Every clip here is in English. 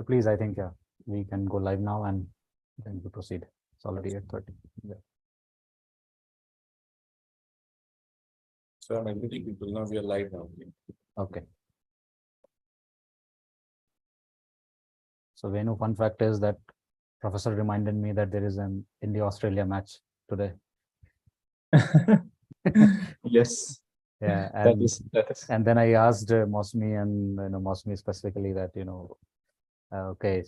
Please, I think we can go live now and then we proceed. It's already 8:30. Yeah. So I'm editing people now. We are live now. Okay. So Venu, fun fact is that professor reminded me that there is an India-Australia match today. Yes. Yeah, that is. And then I asked Mosmi and Mosmi specifically that okay,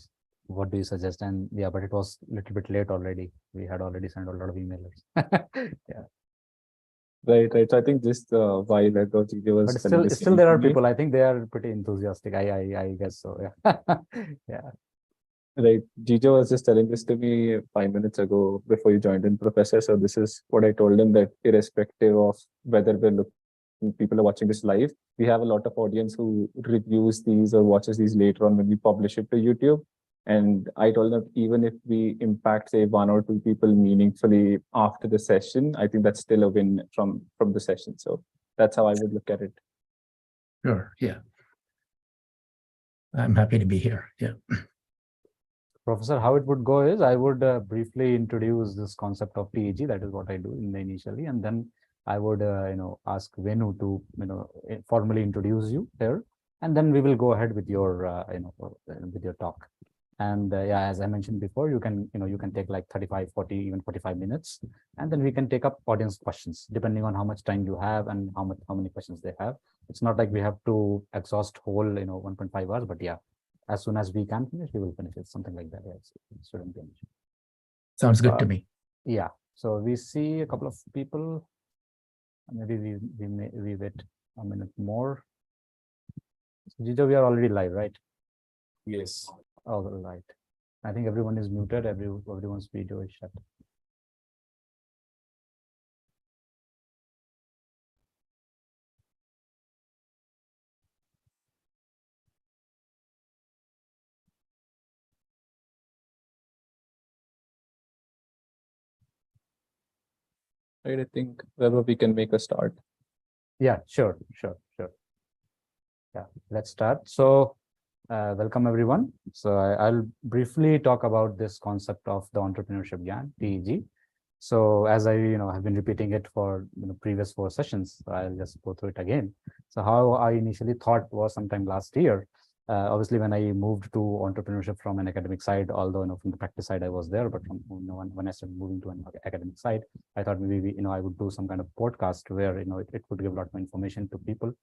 what do you suggest? And yeah, but it was a little bit late already. We had already sent a lot of emails. Yeah. Right. So I think just while I thought TEG was, but still there are people. I think they are pretty enthusiastic. I guess so. Yeah. Yeah. Right. Gija was just telling this to me 5 minutes ago before you joined in, Professor. So this is what I told him, that irrespective of whether people are watching this live, we have a lot of audience who reviews these or watches these later on when we publish it to YouTube. And I told them, even if we impact, say, 1 or 2 people meaningfully after the session, I think that's still a win from the session. So that's how I would look at it. Sure. Yeah. I'm happy to be here. Yeah. Professor, how it would go is I would briefly introduce this concept of TEG. That is what I do initially, and then I would ask Venu to formally introduce you here, and then we will go ahead with your with your talk. And yeah, as I mentioned before, you can take like 35, 40, even 45 minutes, and then we can take up audience questions depending on how much time you have and how many questions they have. It's not like we have to exhaust whole 1.5 hours, but yeah, as soon as we can finish, we will finish it. Something like that. Yeah, it shouldn't be an issue. Sounds good to me. Yeah. So we see a couple of people. Maybe we wait a minute more. So Jijo, we are already live, right? Yes. All right. I think everyone is muted. Everyone's video is shut. Right. I think whether we can make a start. Yeah, sure. Yeah, let's start. So welcome everyone. So I'll briefly talk about this concept of the entrepreneurship Gyan, TEG. So as I have been repeating it for previous 4 sessions, so I'll just go through it again. So how I initially thought was sometime last year. Obviously, when I moved to entrepreneurship from an academic side, although from the practice side I was there, but from when I started moving to an academic side, I thought maybe I would do some kind of podcast where it would give a lot more information to people,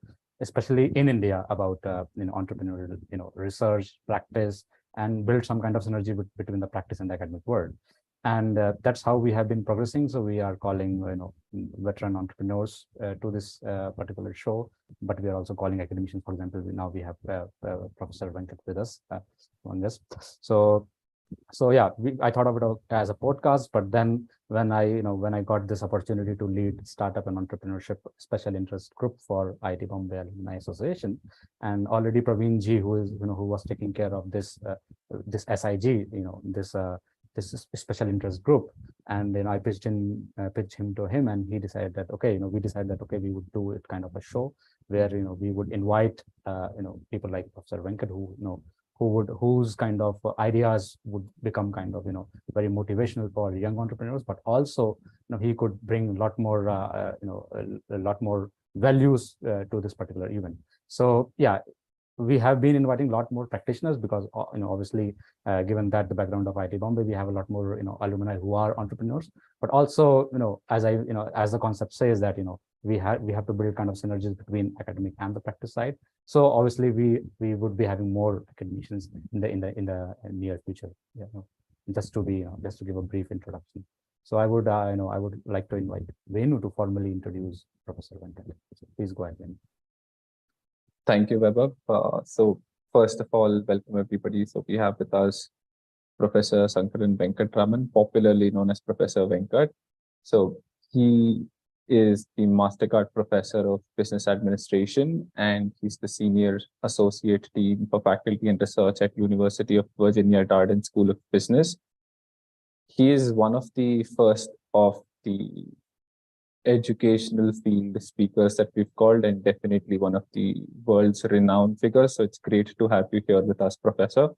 especially in India, about entrepreneurial research, practice, and build some kind of synergy between the practice and the academic world. And that's how we have been progressing. So we are calling veteran entrepreneurs to this particular show, but we are also calling academicians. For example, now we have Professor Venkat with us on this. So yeah, I thought of it as a podcast, but then when I got this opportunity to lead startup and entrepreneurship special interest group for IIT Bombay Alumni Association, and already Praveen ji, who was taking care of this SIG, this special interest group, and I pitched him to him, and he decided that we decided that we would do it kind of a show where we would invite people like Professor Venkat, whose kind of ideas would become kind of very motivational for young entrepreneurs, but also he could bring a lot more a lot more values to this particular event. So yeah, we have been inviting a lot more practitioners because obviously given that the background of IIT Bombay, we have a lot more alumni who are entrepreneurs, but also as the concept says that we have to build kind of synergies between academic and the practice side. So obviously we would be having more academicians in the near future. Yeah, just to give a brief introduction. So I would I would like to invite Venu to formally introduce Professor Venkat. So please go ahead, Venu. Thank you, Vaibhav. So first of all, welcome everybody. So we have with us Professor Sankaran Venkatraman, popularly known as Professor Venkat. So he is the MasterCard Professor of Business Administration, and he's the Senior Associate Dean for Faculty and Research at University of Virginia Darden School of Business. He is one of the first of the educational field speakers that we've called, and definitely one of the world's renowned figures. So it's great to have you here with us, Professor.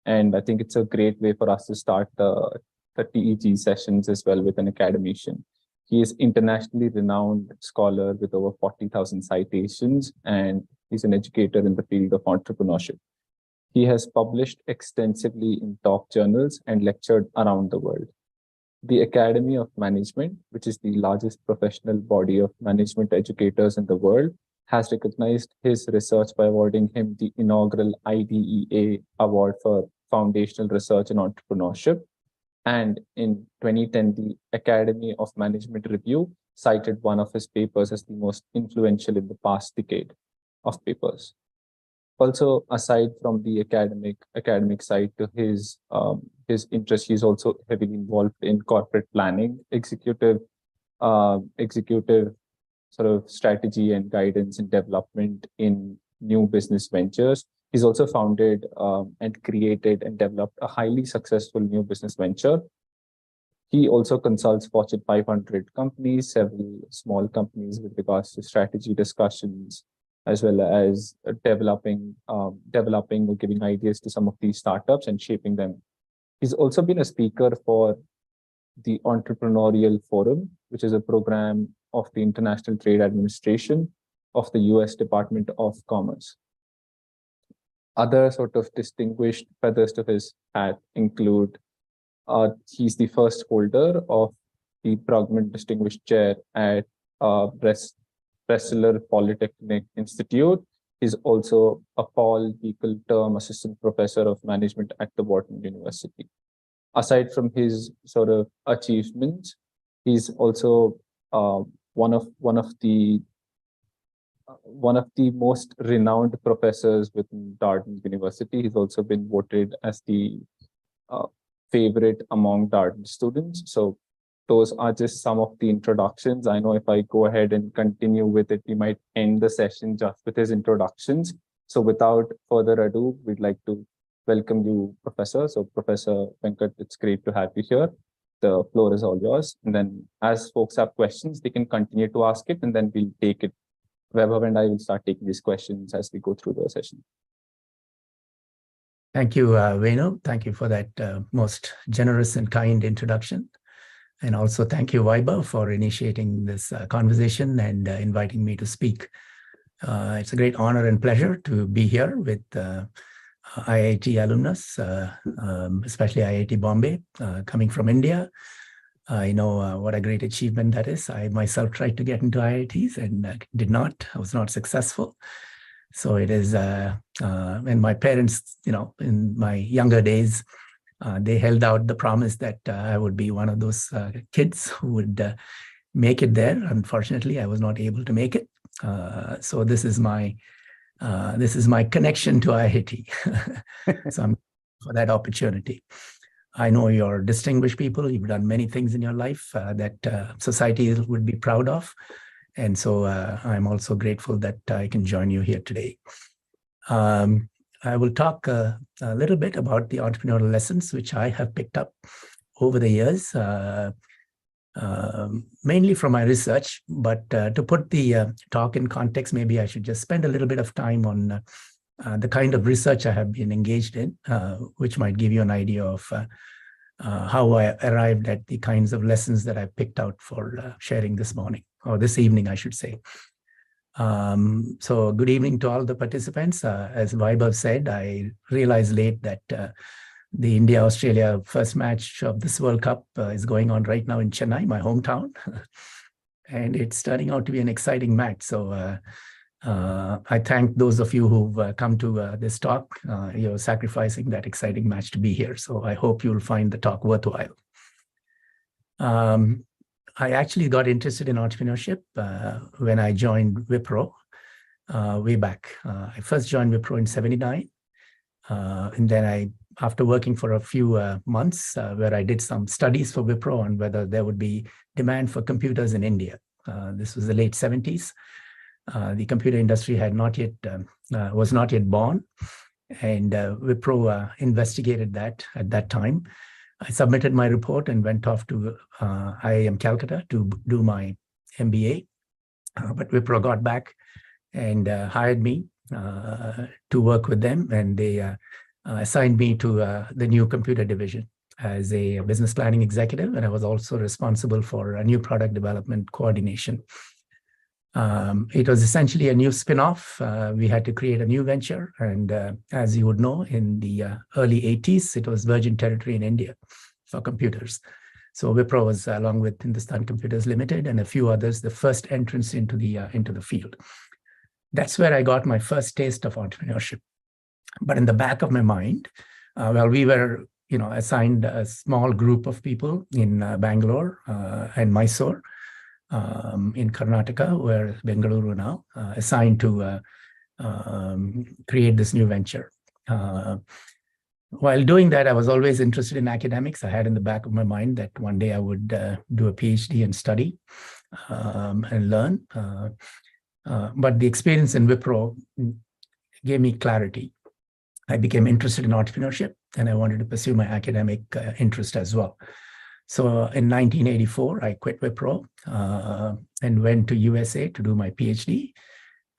And I think it's a great way for us to start the TEG sessions as well with an academician. He is internationally renowned scholar with over 40,000 citations, and he's an educator in the field of entrepreneurship. He has published extensively in top journals and lectured around the world. The Academy of Management, which is the largest professional body of management educators in the world, has recognized his research by awarding him the inaugural IDEA Award for Foundational Research in Entrepreneurship. And in 2010, the Academy of Management Review cited one of his papers as the most influential in the past decade of papers. Also, aside from the academic side to his interest, he's also heavily involved in corporate planning, executive sort of strategy and guidance and development in new business ventures. He's also founded and created and developed a highly successful new business venture. He also consults Fortune 500 companies, several small companies with regards to strategy discussions, as well as developing or giving ideas to some of these startups and shaping them. He's also been a speaker for the Entrepreneurial Forum, which is a program of the International Trade Administration of the US Department of Commerce. Other sort of distinguished feathers to his hat include he's the first holder of the Brugman Distinguished Chair at Rensselaer Polytechnic Institute. He's also a Paul Beekle Term Assistant Professor of Management at the Wharton University. Aside from his sort of achievements, he's also one of the most renowned professors within Dartmouth University. He's also been voted as the favorite among Dartmouth students. So those are just some of the introductions. I know if I go ahead and continue with it, we might end the session just with his introductions. So without further ado, we'd like to welcome you, Professor. So Professor Venkat, it's great to have you here. The floor is all yours. And then as folks have questions, they can continue to ask it, and then we'll take it. Vaibhav and I will start taking these questions as we go through the session. Thank you, Venu. Thank you for that most generous and kind introduction. And also thank you, Vaibhav, for initiating this conversation and inviting me to speak. It's a great honor and pleasure to be here with IIT alumnus, especially IIT Bombay, coming from India. I know what a great achievement that is. I myself tried to get into IITs and did not. I was not successful. So it is, and my parents, in my younger days, they held out the promise that I would be one of those kids who would make it there. Unfortunately, I was not able to make it. So this is my connection to IIT. So I'm for that opportunity. I know you're distinguished people. You've done many things in your life that society would be proud of. And so I'm also grateful that I can join you here today. I will talk a little bit about the entrepreneurial lessons, which I have picked up over the years, mainly from my research. But to put the talk in context, maybe I should just spend a little bit of time on the kind of research I have been engaged in, which might give you an idea of how I arrived at the kinds of lessons that I picked out for sharing this morning, or this evening, I should say. So good evening to all the participants. As Vaibhav said, I realized late that the India-Australia first match of this World Cup is going on right now in Chennai, my hometown. And it's turning out to be an exciting match. So I thank those of you who've come to this talk. You're sacrificing that exciting match to be here. So I hope you'll find the talk worthwhile. I actually got interested in entrepreneurship when I joined Wipro way back. I first joined Wipro in '79. And then after working for a few months where I did some studies for Wipro on whether there would be demand for computers in India. This was the late '70s. The computer industry had was not yet born. And Wipro investigated that at that time. I submitted my report and went off to IIM Calcutta to do my MBA. But Wipro got back and hired me to work with them, and they assigned me to the new computer division as a business planning executive, and I was also responsible for a new product development coordination. It was essentially a new spin-off. We had to create a new venture, and as you would know, in the early 80s, it was virgin territory in India for computers. So Wipro was, along with Hindustan Computers Limited and a few others, the first entrance into the field. That's where I got my first taste of entrepreneurship. But in the back of my mind, we were assigned a small group of people in Bangalore and Mysore in Karnataka, where Bengaluru now, assigned to create this new venture. While doing that, I was always interested in academics. I had in the back of my mind that one day I would do a PhD and study and learn. But the experience in Wipro gave me clarity. I became interested in entrepreneurship, and I wanted to pursue my academic interest as well. So in 1984, I quit Wipro and went to USA to do my PhD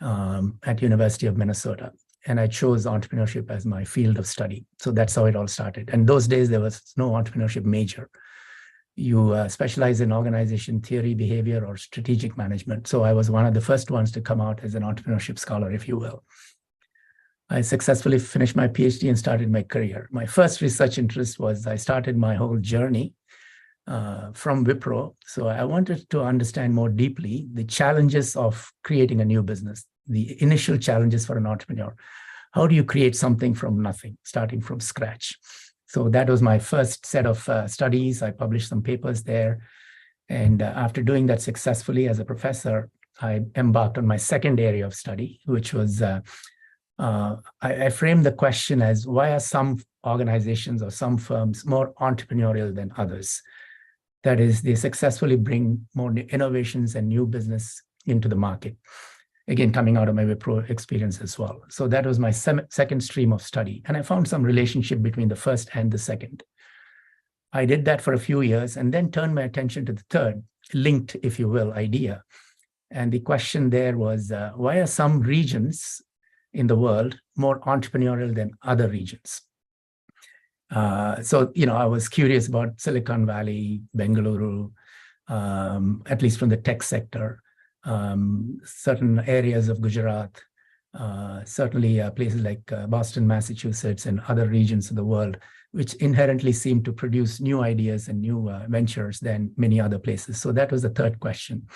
at University of Minnesota. And I chose entrepreneurship as my field of study. So that's how it all started. And those days, there was no entrepreneurship major. You specialize in organization theory, behavior, or strategic management. So I was one of the first ones to come out as an entrepreneurship scholar, if you will. I successfully finished my PhD and started my career. My first research interest was I started my whole journey from Wipro. So I wanted to understand more deeply the challenges of creating a new business, the initial challenges for an entrepreneur. How do you create something from nothing, starting from scratch? So that was my first set of studies. I published some papers there. And after doing that successfully as a professor, I embarked on my second area of study, which was I framed the question as, why are some organizations or some firms more entrepreneurial than others? That is, they successfully bring more innovations and new business into the market. Again, coming out of my Wipro experience as well. So that was my second stream of study. And I found some relationship between the first and the second. I did that for a few years and then turned my attention to the third, linked, if you will, idea. And the question there was, why are some regions in the world more entrepreneurial than other regions? So, I was curious about Silicon Valley, Bengaluru, at least from the tech sector, certain areas of Gujarat, certainly places like Boston, Massachusetts, and other regions of the world, which inherently seem to produce new ideas and new ventures than many other places. So that was the third question.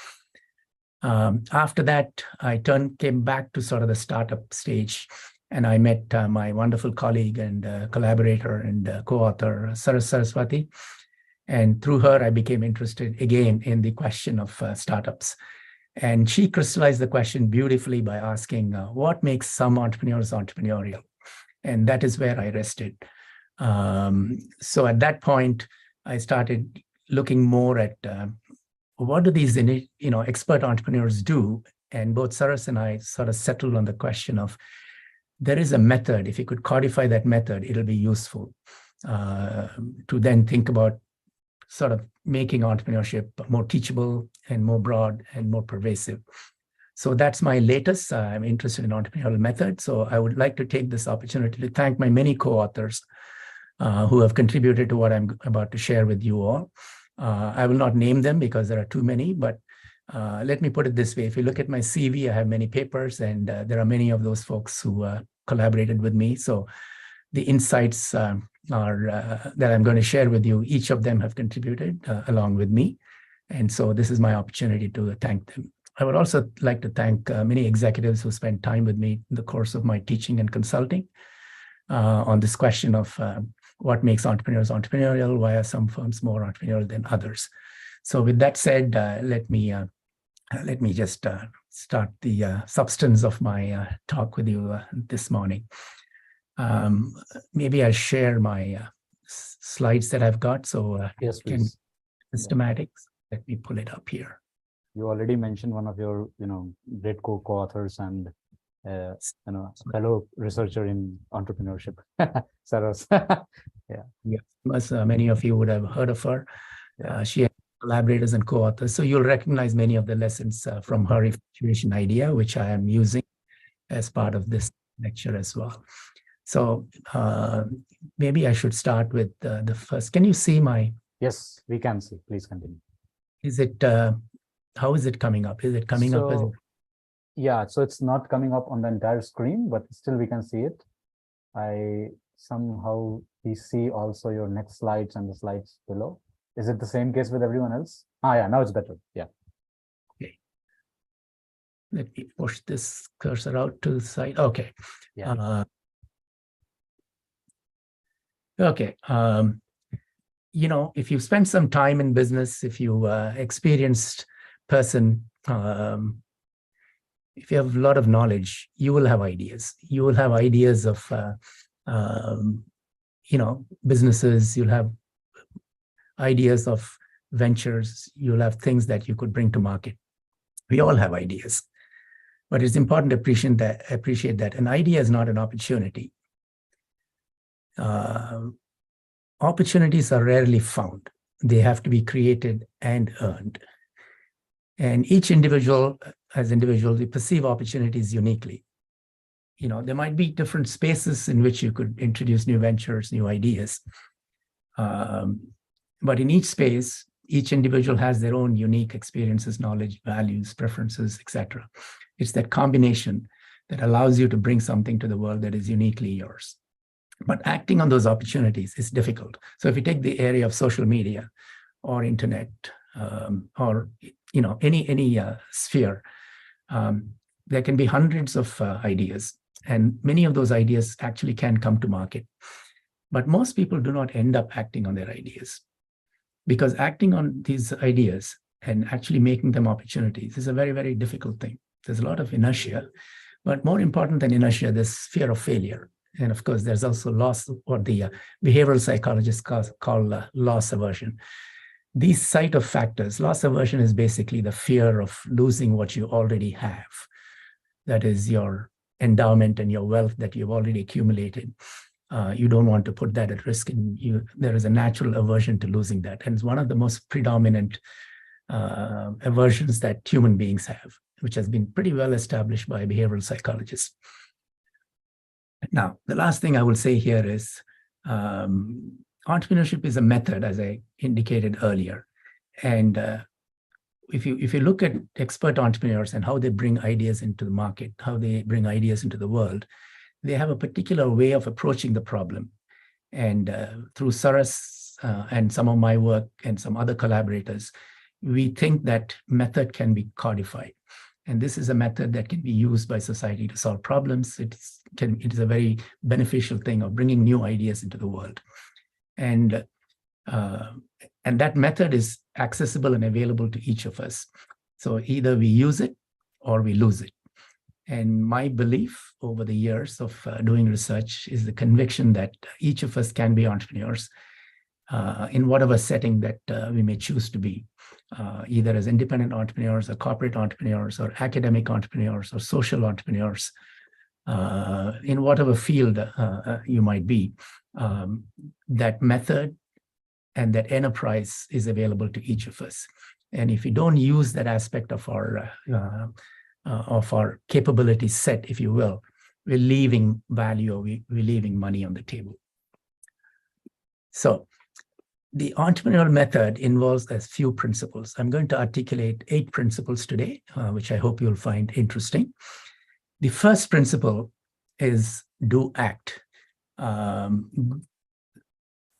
After that, I came back to sort of the startup stage, and I met my wonderful colleague and collaborator and co-author, Saraswati. And through her, I became interested again in the question of startups. And she crystallized the question beautifully by asking, what makes some entrepreneurs entrepreneurial? And that is where I rested. So at that point, I started looking more at what do these expert entrepreneurs do? And both Saras and I sort of settled on the question of, there is a method. If you could codify that method, it'll be useful to then think about sort of making entrepreneurship more teachable and more broad and more pervasive. So that's my latest. I'm interested in entrepreneurial methods. So I would like to take this opportunity to thank my many co-authors who have contributed to what I'm about to share with you all. I will not name them because there are too many, but let me put it this way. If you look at my CV, I have many papers, and there are many of those folks who collaborated with me. So the insights that I'm going to share with you, each of them have contributed along with me. And so this is my opportunity to thank them. I would also like to thank many executives who spent time with me in the course of my teaching and consulting on this question of what makes entrepreneurs entrepreneurial, why are some firms more entrepreneurial than others. So with that said, let me just start the substance of my talk with you this morning. Maybe I'll share my slides that I've got. So Yes, please. Systematics. Let me pull it up here. You already mentioned one of your, great co-authors, and fellow researcher in entrepreneurship, Saras. Yeah. As many of you would have heard of her. She has collaborators and co-authors. So you'll recognize many of the lessons from her effectuation idea, which I am using as part of this lecture as well. So maybe I should start with the first. Can you see my? Yes, we can see. Please continue. Is it, how is it coming up? Is it coming up as? Yeah, so it's not coming up on the entire screen, but still we can see it. We see also your next slides and the slides below. Is it the same case with everyone else? Yeah, now it's better. Yeah. Okay. Let me push this cursor out to the side. Okay. Yeah. Okay. If you spend some time in business, if you experienced person, if you have a lot of knowledge, you will have ideas. You will have ideas of, businesses. You'll have ideas of ventures. You'll have things that you could bring to market. We all have ideas, but it's important to appreciate that an idea is not an opportunity. Opportunities are rarely found. They have to be created and earned. And each individual, we perceive opportunities uniquely. There might be different spaces in which you could introduce new ventures, new ideas. But in each space, each individual has their own unique experiences, knowledge, values, preferences, etc. It's that combination that allows you to bring something to the world that is uniquely yours. But acting on those opportunities is difficult. So if you take the area of social media or internet or any sphere, there can be hundreds of ideas, and many of those ideas actually can come to market. But most people do not end up acting on their ideas, because acting on these ideas and actually making them opportunities is a very, very difficult thing. There's a lot of inertia, but more important than inertia, there's fear of failure. And of course, there's also loss, or the behavioral psychologists call loss aversion. These set of factors, loss aversion is basically the fear of losing what you already have. That is your endowment and your wealth that you've already accumulated. You don't want to put that at risk, and there is a natural aversion to losing that. And it's one of the most predominant aversions that human beings have, which has been pretty well established by behavioral psychologists. Now, the last thing I will say here is entrepreneurship is a method, as I indicated earlier. And if you look at expert entrepreneurs and how they bring ideas into the market, how they bring ideas into the world, they have a particular way of approaching the problem. And through Saras and some of my work and some other collaborators, we think that method can be codified. And this is a method that can be used by society to solve problems. It is a very beneficial thing of bringing new ideas into the world. And that method is accessible and available to each of us. So either we use it or we lose it. And my belief over the years of doing research is the conviction that each of us can be entrepreneurs in whatever setting that we may choose to be, either as independent entrepreneurs or corporate entrepreneurs or academic entrepreneurs or social entrepreneurs, in whatever field you might be. That method and that enterprise is available to each of us. And if we don't use that aspect of our capability set, if you will, we're leaving value, or we're leaving money on the table. So the entrepreneurial method involves a few principles. I'm going to articulate 8 principles today, which I hope you'll find interesting. The first principle is do act.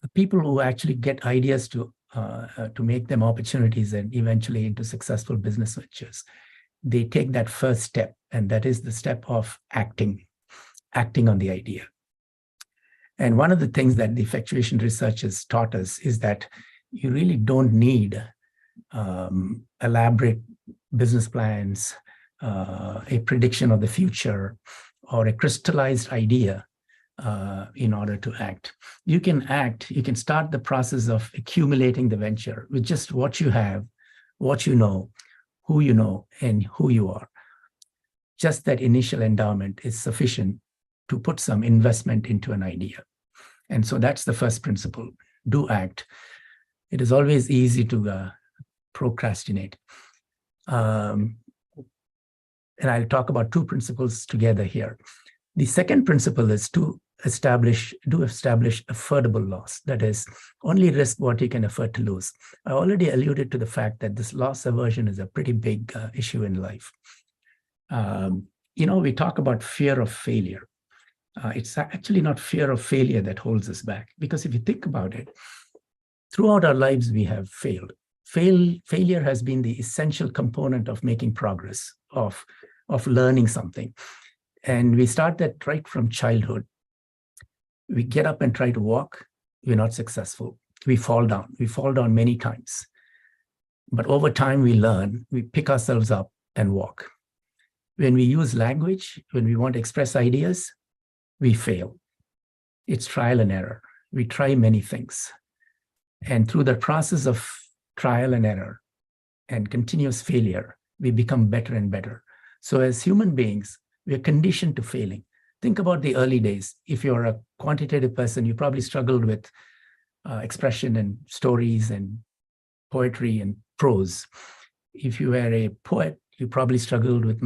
The people who actually get ideas to make them opportunities and eventually into successful business ventures, they take that first step, and that is the step of acting on the idea. And one of the things that the effectuation research has taught us is that you really don't need elaborate business plans, a prediction of the future, or a crystallized idea in order to act. You can start the process of accumulating the venture with just what you have, what you know, who you know, and who you are. just that initial endowment is sufficient to put some investment into an idea. And so that's the first principle. Do act. It is always easy to procrastinate. And I'll talk about two principles together here. The second principle is to establish affordable loss. That is, only risk what you can afford to lose. I already alluded to the fact that this loss aversion is a pretty big issue in life. We talk about fear of failure. It's actually not fear of failure that holds us back, because if you think about it, throughout our lives, we have failed. Failure has been the essential component of making progress, of learning something. And we start that right from childhood. We get up and try to walk. We're not successful. We fall down. We fall down many times. But over time, we learn. We pick ourselves up and walk. When we use language, when we want to express ideas, we fail. It's trial and error. We try many things. And through the process of trial and error and continuous failure, we become better and better. So as human beings, we are conditioned to failing. Think about the early days. If you're a quantitative person, you probably struggled with expression and stories and poetry and prose. If you were a poet, you probably struggled with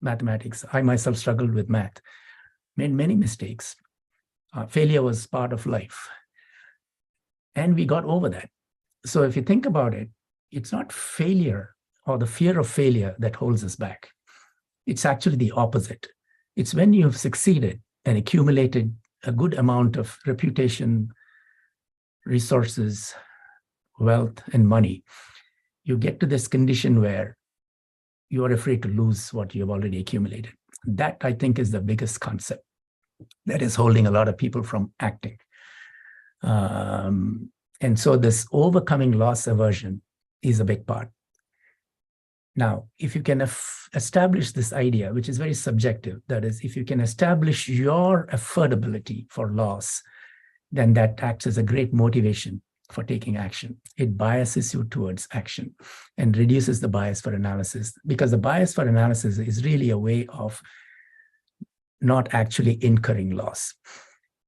mathematics. I myself struggled with math, made many mistakes. Failure was part of life. And we got over that. So if you think about it, it's not failure or the fear of failure that holds us back. It's actually the opposite. It's when you have succeeded and accumulated a good amount of reputation, resources, wealth, and money, you get to this condition where you are afraid to lose what you have already accumulated. That, I think, is the biggest concept that is holding a lot of people from acting. And so this overcoming loss aversion is a big part. Now, if you can establish this idea, which is very subjective, that is, if you can establish your affordability for loss, then that acts as a great motivation for taking action. It biases you towards action and reduces the bias for analysis, because the bias for analysis is really a way of not actually incurring loss.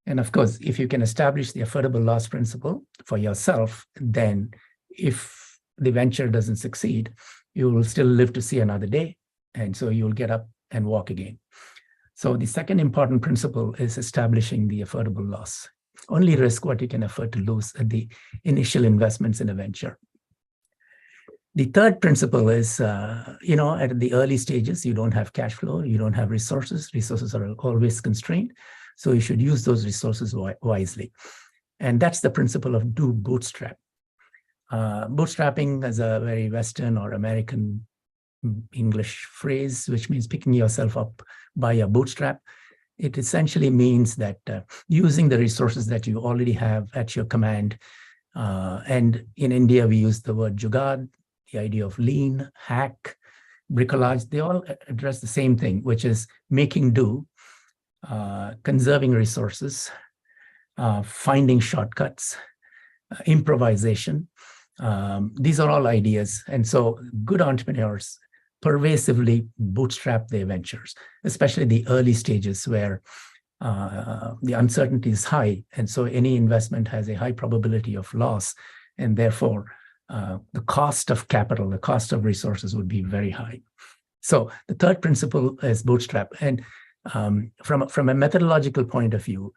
And of course, if you can establish the affordable loss principle for yourself, then if the venture doesn't succeed, you will still live to see another day. And so you'll get up and walk again. So the second important principle is establishing the affordable loss. Only risk what you can afford to lose at the initial investments in a venture. The third principle is, at the early stages, you don't have cash flow, you don't have resources. Resources are always constrained. So you should use those resources wisely. And that's the principle of do bootstrap. Bootstrapping is a very Western or American English phrase, which means picking yourself up by a bootstrap. It essentially means that using the resources that you already have at your command. And in India, we use the word jugaad, the idea of lean, hack, bricolage. They all address the same thing, which is making do, conserving resources, finding shortcuts, improvisation. These are all ideas. And so good entrepreneurs pervasively bootstrap their ventures, especially the early stages where the uncertainty is high. And so any investment has a high probability of loss. And therefore, the cost of capital, the cost of resources would be very high. So the third principle is bootstrap. And from a methodological point of view,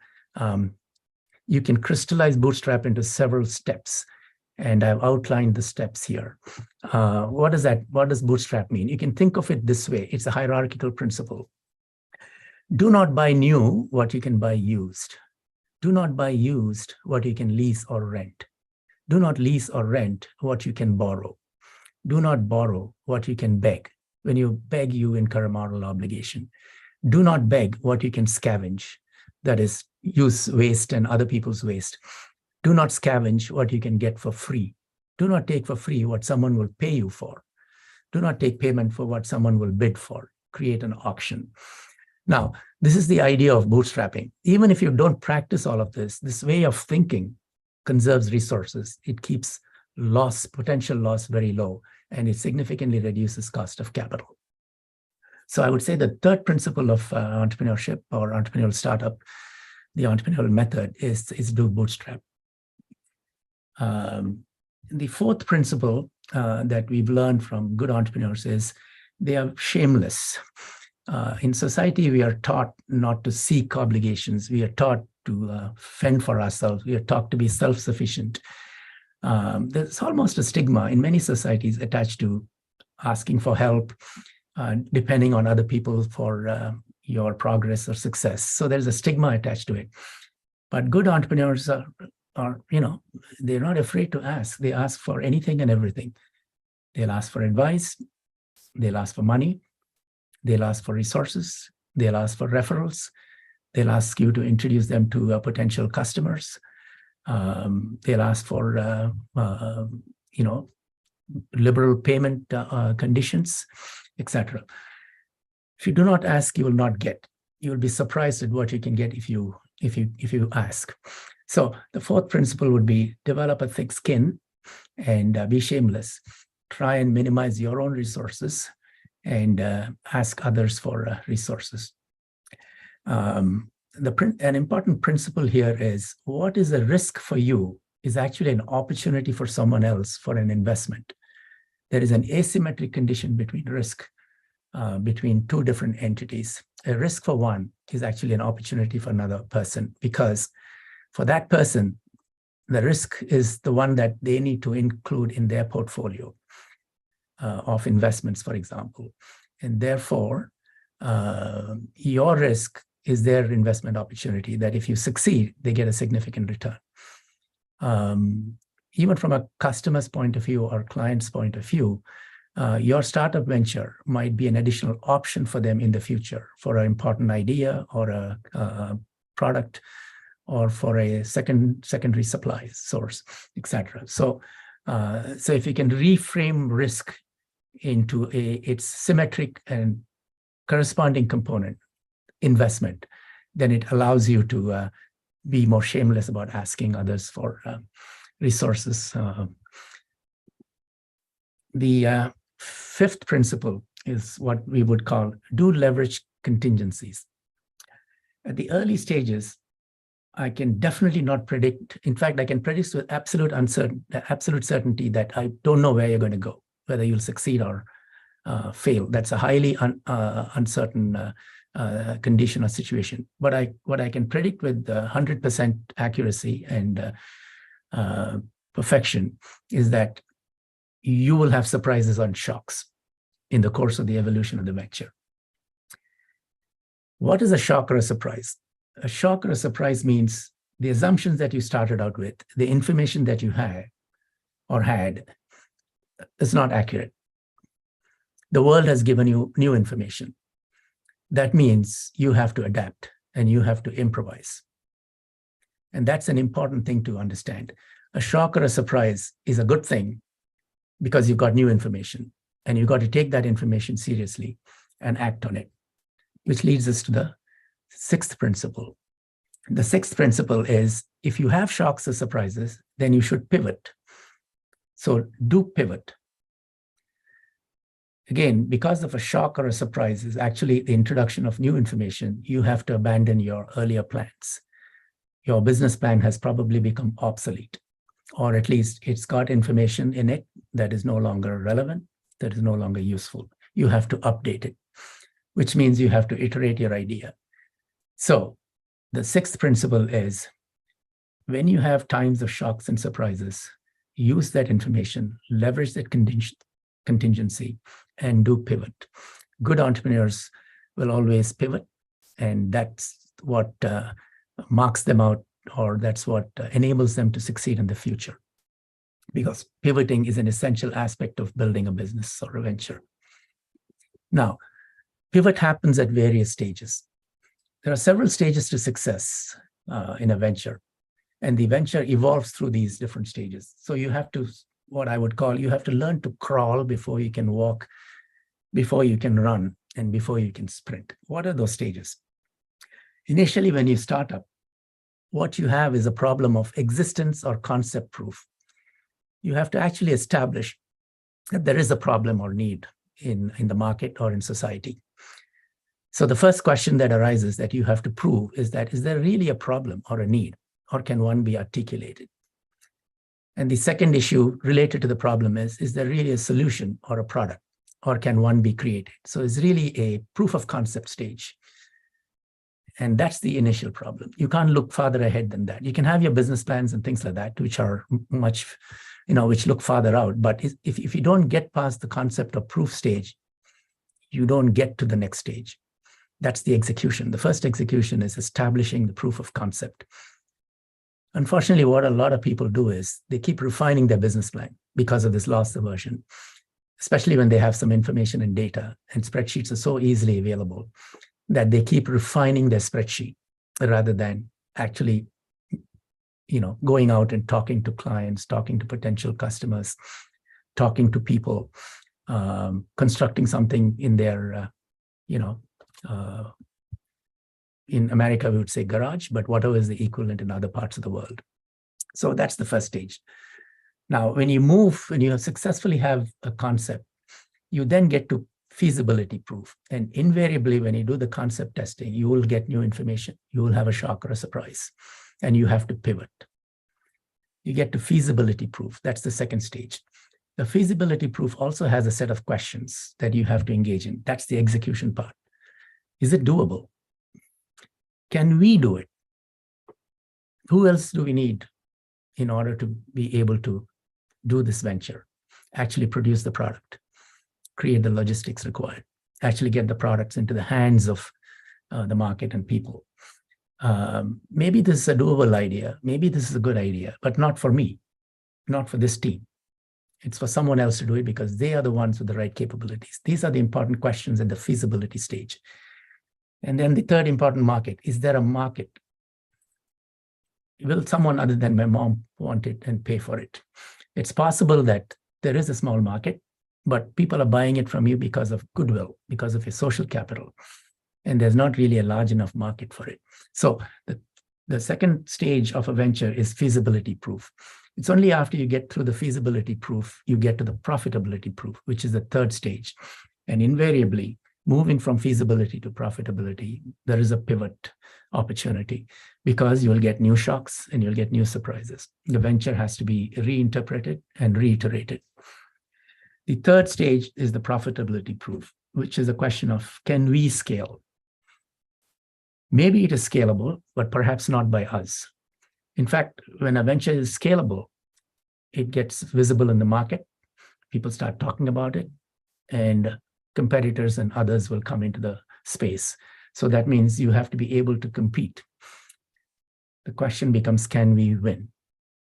you can crystallize bootstrap into several steps. And I've outlined the steps here. What does bootstrap mean? You can think of it this way. It's a hierarchical principle. Do not buy new what you can buy used. Do not buy used what you can lease or rent. Do not lease or rent what you can borrow. Do not borrow what you can beg. When you beg, you incur a moral obligation. Do not beg what you can scavenge. That is, use waste and other people's waste. Do not scavenge what you can get for free. Do not take for free what someone will pay you for. Do not take payment for what someone will bid for. Create an auction. Now, this is the idea of bootstrapping. Even if you don't practice all of this, this way of thinking conserves resources. It keeps potential loss very low, and it significantly reduces cost of capital. So I would say the third principle of entrepreneurship or entrepreneurial startup, the entrepreneurial method, is do bootstrap. The fourth principle that we've learned from good entrepreneurs is they are shameless. In society, we are taught not to seek obligations. We are taught to fend for ourselves. We are taught to be self-sufficient. There's almost a stigma in many societies attached to asking for help, depending on other people for your progress or success. So there's a stigma attached to it. But good entrepreneurs are they're not afraid to ask. They ask for anything and everything. They'll ask for advice. They'll ask for money. They'll ask for resources. They'll ask for referrals. They'll ask you to introduce them to potential customers. They'll ask for, liberal payment conditions, etc. If you do not ask, you will not get. You will be surprised at what you can get if you ask. So the fourth principle would be develop a thick skin and be shameless. Try and minimize your own resources and ask others for resources. An important principle here is what is a risk for you is actually an opportunity for someone else for an investment. There is an asymmetric condition between risk between two different entities. A risk for one is actually an opportunity for another person, because for that person, the risk is the one that they need to include in their portfolio of investments, for example. And therefore, your risk is their investment opportunity, that if you succeed, they get a significant return. Even from a customer's point of view or client's point of view, your startup venture might be an additional option for them in the future for an important idea or a product or for a secondary supply source, etc. So if you can reframe risk into its symmetric and corresponding component, investment, then it allows you to be more shameless about asking others for resources. The fifth principle is what we would call do leverage contingencies. At the early stages, I can definitely not predict. In fact, I can predict with absolute certainty that I don't know where you're going to go, whether you'll succeed or fail. That's a highly uncertain condition or situation. But what I can predict with 100% accuracy and perfection is that you will have surprises and shocks in the course of the evolution of the venture. What is a shock or a surprise? A shock or a surprise means the assumptions that you started out with, the information that you had is not accurate. The world has given you new information. That means you have to adapt and you have to improvise. And that's an important thing to understand. A shock or a surprise is a good thing because you've got new information and you've got to take that information seriously and act on it, which leads us to the sixth principle. The sixth principle is if you have shocks or surprises, then you should pivot. So do pivot. Again, because of a shock or a surprise is actually the introduction of new information, you have to abandon your earlier plans. Your business plan has probably become obsolete, or at least it's got information in it that is no longer relevant, that is no longer useful. You have to update it, which means you have to iterate your idea. So the sixth principle is when you have times of shocks and surprises, use that information, leverage that contingency, and do pivot. Good entrepreneurs will always pivot, and that's what marks them out, or that's what enables them to succeed in the future. Because pivoting is an essential aspect of building a business or a venture. Now, pivot happens at various stages. There are several stages to success in a venture, and the venture evolves through these different stages. So you have to, what I would call, you have to learn to crawl before you can walk, before you can run, and before you can sprint. What are those stages? Initially, when you start up, what you have is a problem of existence or concept proof. You have to actually establish that there is a problem or need in the market or in society. So the first question that arises that you have to prove is that, is there really a problem or a need, or can one be articulated? And the second issue related to the problem is there really a solution or a product, or can one be created? So it's really a proof of concept stage. And that's the initial problem. You can't look farther ahead than that. You can have your business plans and things like that, which are much, which look farther out. But if you don't get past the concept of proof stage, you don't get to the next stage. That's the execution. The first execution is establishing the proof of concept. Unfortunately, what a lot of people do is they keep refining their business plan because of this loss aversion, especially when they have some information and data, and spreadsheets are so easily available that they keep refining their spreadsheet rather than actually, going out and talking to clients, talking to potential customers, talking to people, constructing something in their, in America, we would say garage, but whatever is the equivalent in other parts of the world. So that's the first stage. Now, when you successfully have a concept, you then get to feasibility proof. And invariably, when you do the concept testing, you will get new information. You will have a shock or a surprise, and you have to pivot. You get to feasibility proof. That's the second stage. The feasibility proof also has a set of questions that you have to engage in. That's the execution part. Is it doable? Can we do it? Who else do we need in order to be able to do this venture? Actually produce the product, create the logistics required, actually get the products into the hands of the market and people. Maybe this is a doable idea. Maybe this is a good idea, but not for me, not for this team. It's for someone else to do it because they are the ones with the right capabilities. These are the important questions at the feasibility stage. And then the third important market, is there a market? Will someone other than my mom want it and pay for it? It's possible that there is a small market, but people are buying it from you because of goodwill, because of your social capital. And there's not really a large enough market for it. So the second stage of a venture is feasibility proof. It's only after you get through the feasibility proof, you get to the profitability proof, which is the third stage. And invariably, moving from feasibility to profitability, there is a pivot opportunity because you will get new shocks and you'll get new surprises. The venture has to be reinterpreted and reiterated. The third stage is the profitability proof, which is a question of, can we scale? Maybe it is scalable, but perhaps not by us. In fact, when a venture is scalable, it gets visible in the market. People start talking about it, and competitors and others will come into the space. So that means you have to be able to compete. The question becomes, can we win?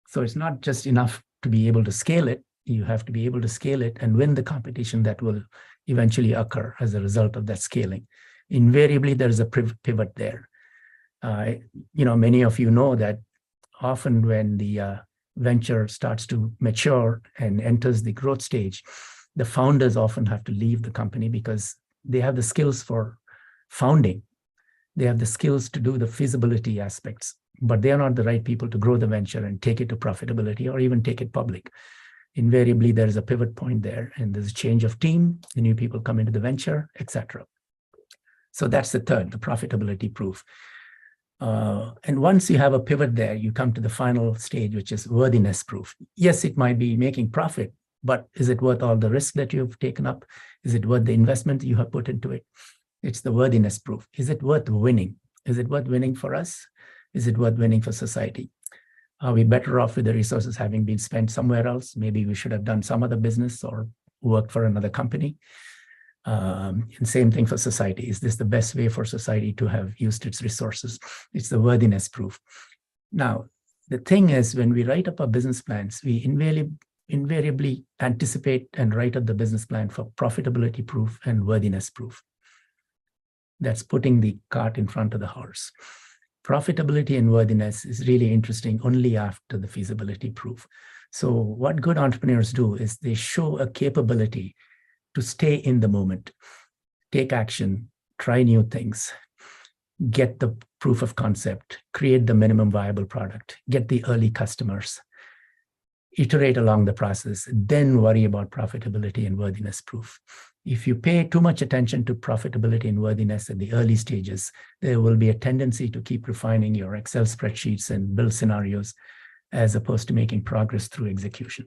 So it's not just enough to be able to scale it. You have to be able to scale it and win the competition that will eventually occur as a result of that scaling. Invariably, there is a pivot there. Many of you know that often when the venture starts to mature and enters the growth stage, the founders often have to leave the company because they have the skills for founding. They have the skills to do the feasibility aspects, but they are not the right people to grow the venture and take it to profitability or even take it public. Invariably, there is a pivot point there, and there's a change of team, the new people come into the venture, etc. So that's the third, the profitability proof. And once you have a pivot there, you come to the final stage, which is worthiness proof. Yes, it might be making profit, but is it worth all the risk that you've taken up? Is it worth the investment you have put into it? It's the worthiness proof. Is it worth winning? Is it worth winning for us? Is it worth winning for society? Are we better off with the resources having been spent somewhere else? Maybe we should have done some other business or worked for another company. And same thing for society. Is this the best way for society to have used its resources? It's the worthiness proof. Now, the thing is, when we write up our business plans, we invariably anticipate and write up the business plan for profitability proof and worthiness proof. That's putting the cart in front of the horse. Profitability and worthiness is really interesting only after the feasibility proof. So what good entrepreneurs do is they show a capability to stay in the moment, take action, try new things, get the proof of concept, create the minimum viable product, get the early customers. iterate along the process, then worry about profitability and worthiness proof. If you pay too much attention to profitability and worthiness at the early stages, there will be a tendency to keep refining your Excel spreadsheets and build scenarios as opposed to making progress through execution.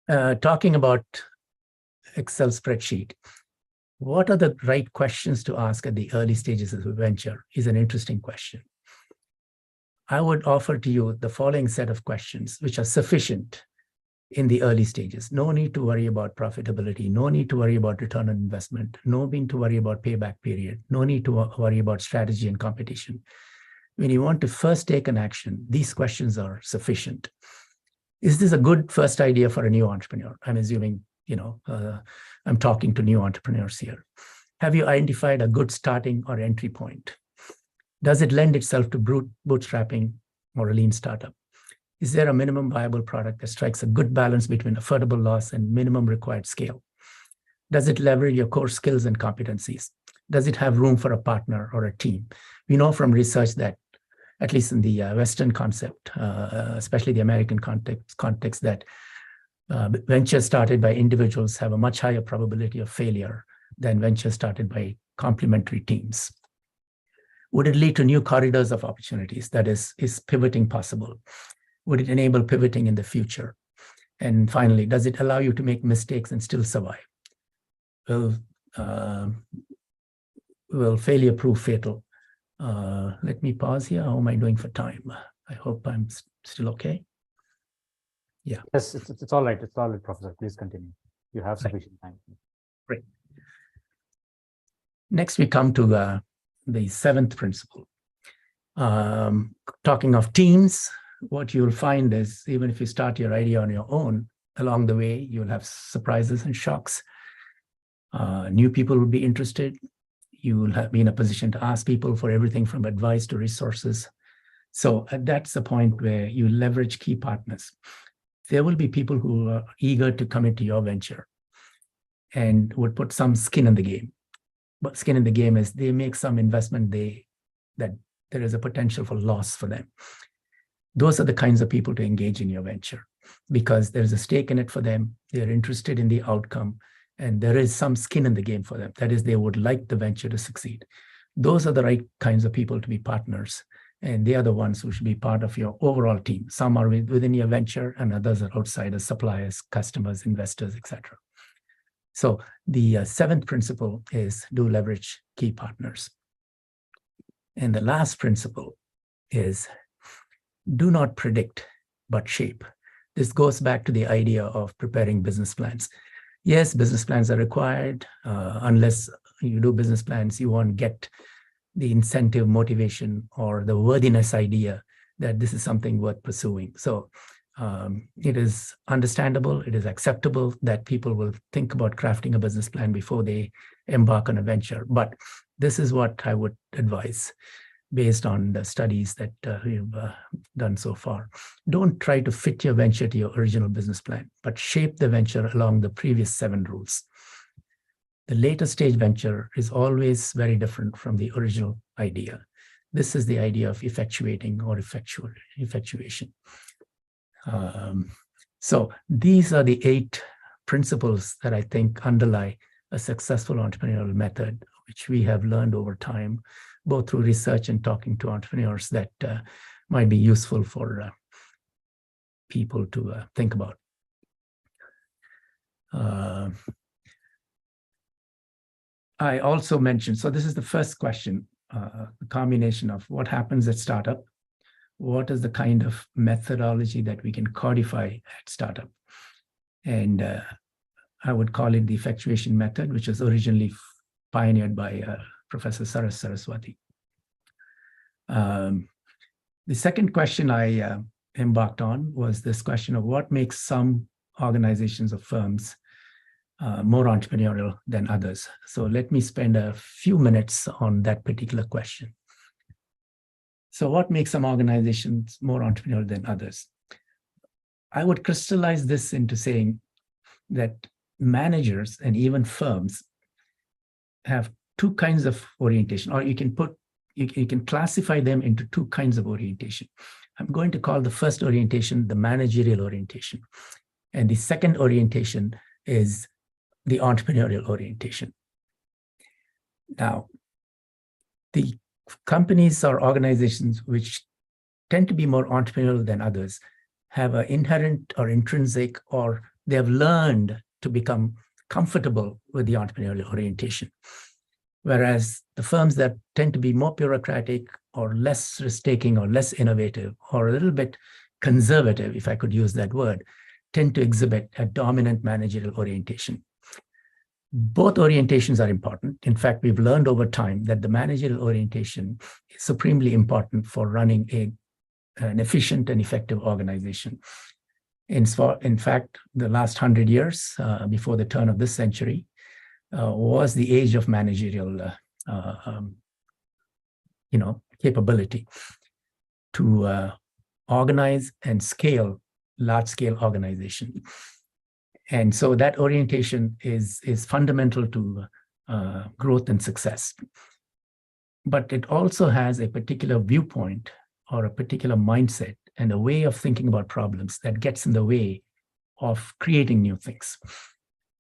Talking about Excel spreadsheet, what are the right questions to ask at the early stages of a venture is an interesting question. I would offer to you the following set of questions, which are sufficient in the early stages. No need to worry about profitability. No need to worry about return on investment. No need to worry about payback period. No need to worry about strategy and competition. When you want to first take an action, these questions are sufficient. Is this a good first idea for a new entrepreneur? I'm assuming, I'm talking to new entrepreneurs here. Have you identified a good starting or entry point? Does it lend itself to bootstrapping or a lean startup? Is there a minimum viable product that strikes a good balance between affordable loss and minimum required scale? Does it leverage your core skills and competencies? Does it have room for a partner or a team? We know from research that, at least in the Western concept, especially the American context, that ventures started by individuals have a much higher probability of failure than ventures started by complementary teams. Would it lead to new corridors of opportunities? That is pivoting possible? Would it enable pivoting in the future? And finally, does it allow you to make mistakes and still survive? Will failure prove fatal? Let me pause here. How am I doing for time? I hope I'm still okay. Yeah. Yes, it's all right. It's all right, Professor. Please continue. You have sufficient time. Great. Next, we come to the seventh principle. Talking of teams, what you'll find is even if you start your idea on your own, along the way, you'll have surprises and shocks. New people will be interested. You will be in a position to ask people for everything from advice to resources. So that's the point where you leverage key partners. There will be people who are eager to come into your venture and would put some skin in the game. But skin in the game is they make some investment that there is a potential for loss for them. Those are the kinds of people to engage in your venture because there's a stake in it for them. They're interested in the outcome and there is some skin in the game for them. That is, they would like the venture to succeed. Those are the right kinds of people to be partners. And they are the ones who should be part of your overall team. Some are within your venture and others are outside as suppliers, customers, investors, etc. So the seventh principle is do leverage key partners. And the last principle is do not predict, but shape. This goes back to the idea of preparing business plans. Yes, business plans are required. Unless you do business plans, you won't get the incentive, motivation, or the worthiness idea that this is something worth pursuing. So it is understandable, it is acceptable that people will think about crafting a business plan before they embark on a venture. But this is what I would advise based on the studies that we've done so far. Don't try to fit your venture to your original business plan, but shape the venture along the previous 7 rules. The later stage venture is always very different from the original idea. This is the idea of effectuating or effectuation. So these are the 8 principles that I think underlie a successful entrepreneurial method, which we have learned over time, both through research and talking to entrepreneurs that might be useful for people to think about. I also mentioned, so this is the first question, the combination of what happens at startup, what is the kind of methodology that we can codify at startup. And I would call it the effectuation method, which was originally pioneered by Professor Saraswati. The second question I embarked on was this question of what makes some organizations or firms more entrepreneurial than others. So let me spend a few minutes on that particular question. So what makes some organizations more entrepreneurial than others? I would crystallize this into saying that managers and even firms have two kinds of orientation, or you can classify them into two kinds of orientation. I'm going to call the first orientation the managerial orientation. And the second orientation is the entrepreneurial orientation. Now, the companies or organizations which tend to be more entrepreneurial than others have an inherent or intrinsic, or they have learned to become comfortable with the entrepreneurial orientation. Whereas the firms that tend to be more bureaucratic or less risk-taking or less innovative or a little bit conservative, if I could use that word, tend to exhibit a dominant managerial orientation. Both orientations are important. In fact, we've learned over time that the managerial orientation is supremely important for running an efficient and effective organization. In fact, the last 100 years, before the turn of this century, was the age of managerial capability to organize and scale large-scale organization. And so that orientation is fundamental to growth and success. But it also has a particular viewpoint or a particular mindset and a way of thinking about problems that gets in the way of creating new things.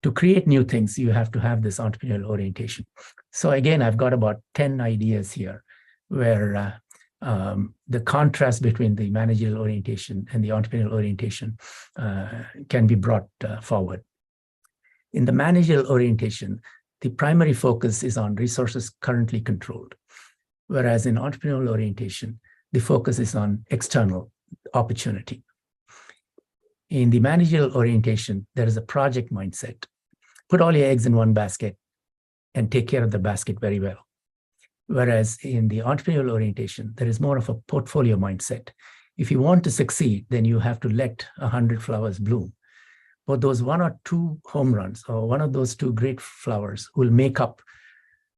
To create new things, you have to have this entrepreneurial orientation. So again, I've got about 10 ideas here where the contrast between the managerial orientation and the entrepreneurial orientation can be brought forward. In the managerial orientation, the primary focus is on resources currently controlled, whereas in entrepreneurial orientation, the focus is on external opportunity. In the managerial orientation, there is a project mindset. Put all your eggs in one basket and take care of the basket very well. Whereas in the entrepreneurial orientation, there is more of a portfolio mindset. If you want to succeed, then you have to let 100 flowers bloom. But those one or two home runs, or one of those two great flowers, will make up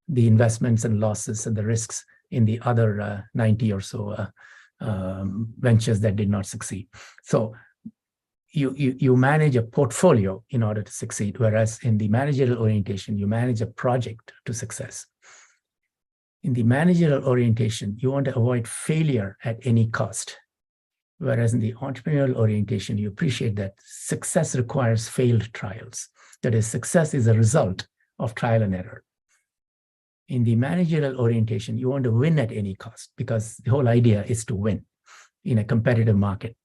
the investments and losses and the risks in the other 90 or so ventures that did not succeed. So you manage a portfolio in order to succeed, whereas in the managerial orientation, you manage a project to success. In the managerial orientation, you want to avoid failure at any cost. Whereas in the entrepreneurial orientation, you appreciate that success requires failed trials. That is, success is a result of trial and error. In the managerial orientation, you want to win at any cost because the whole idea is to win in a competitive market.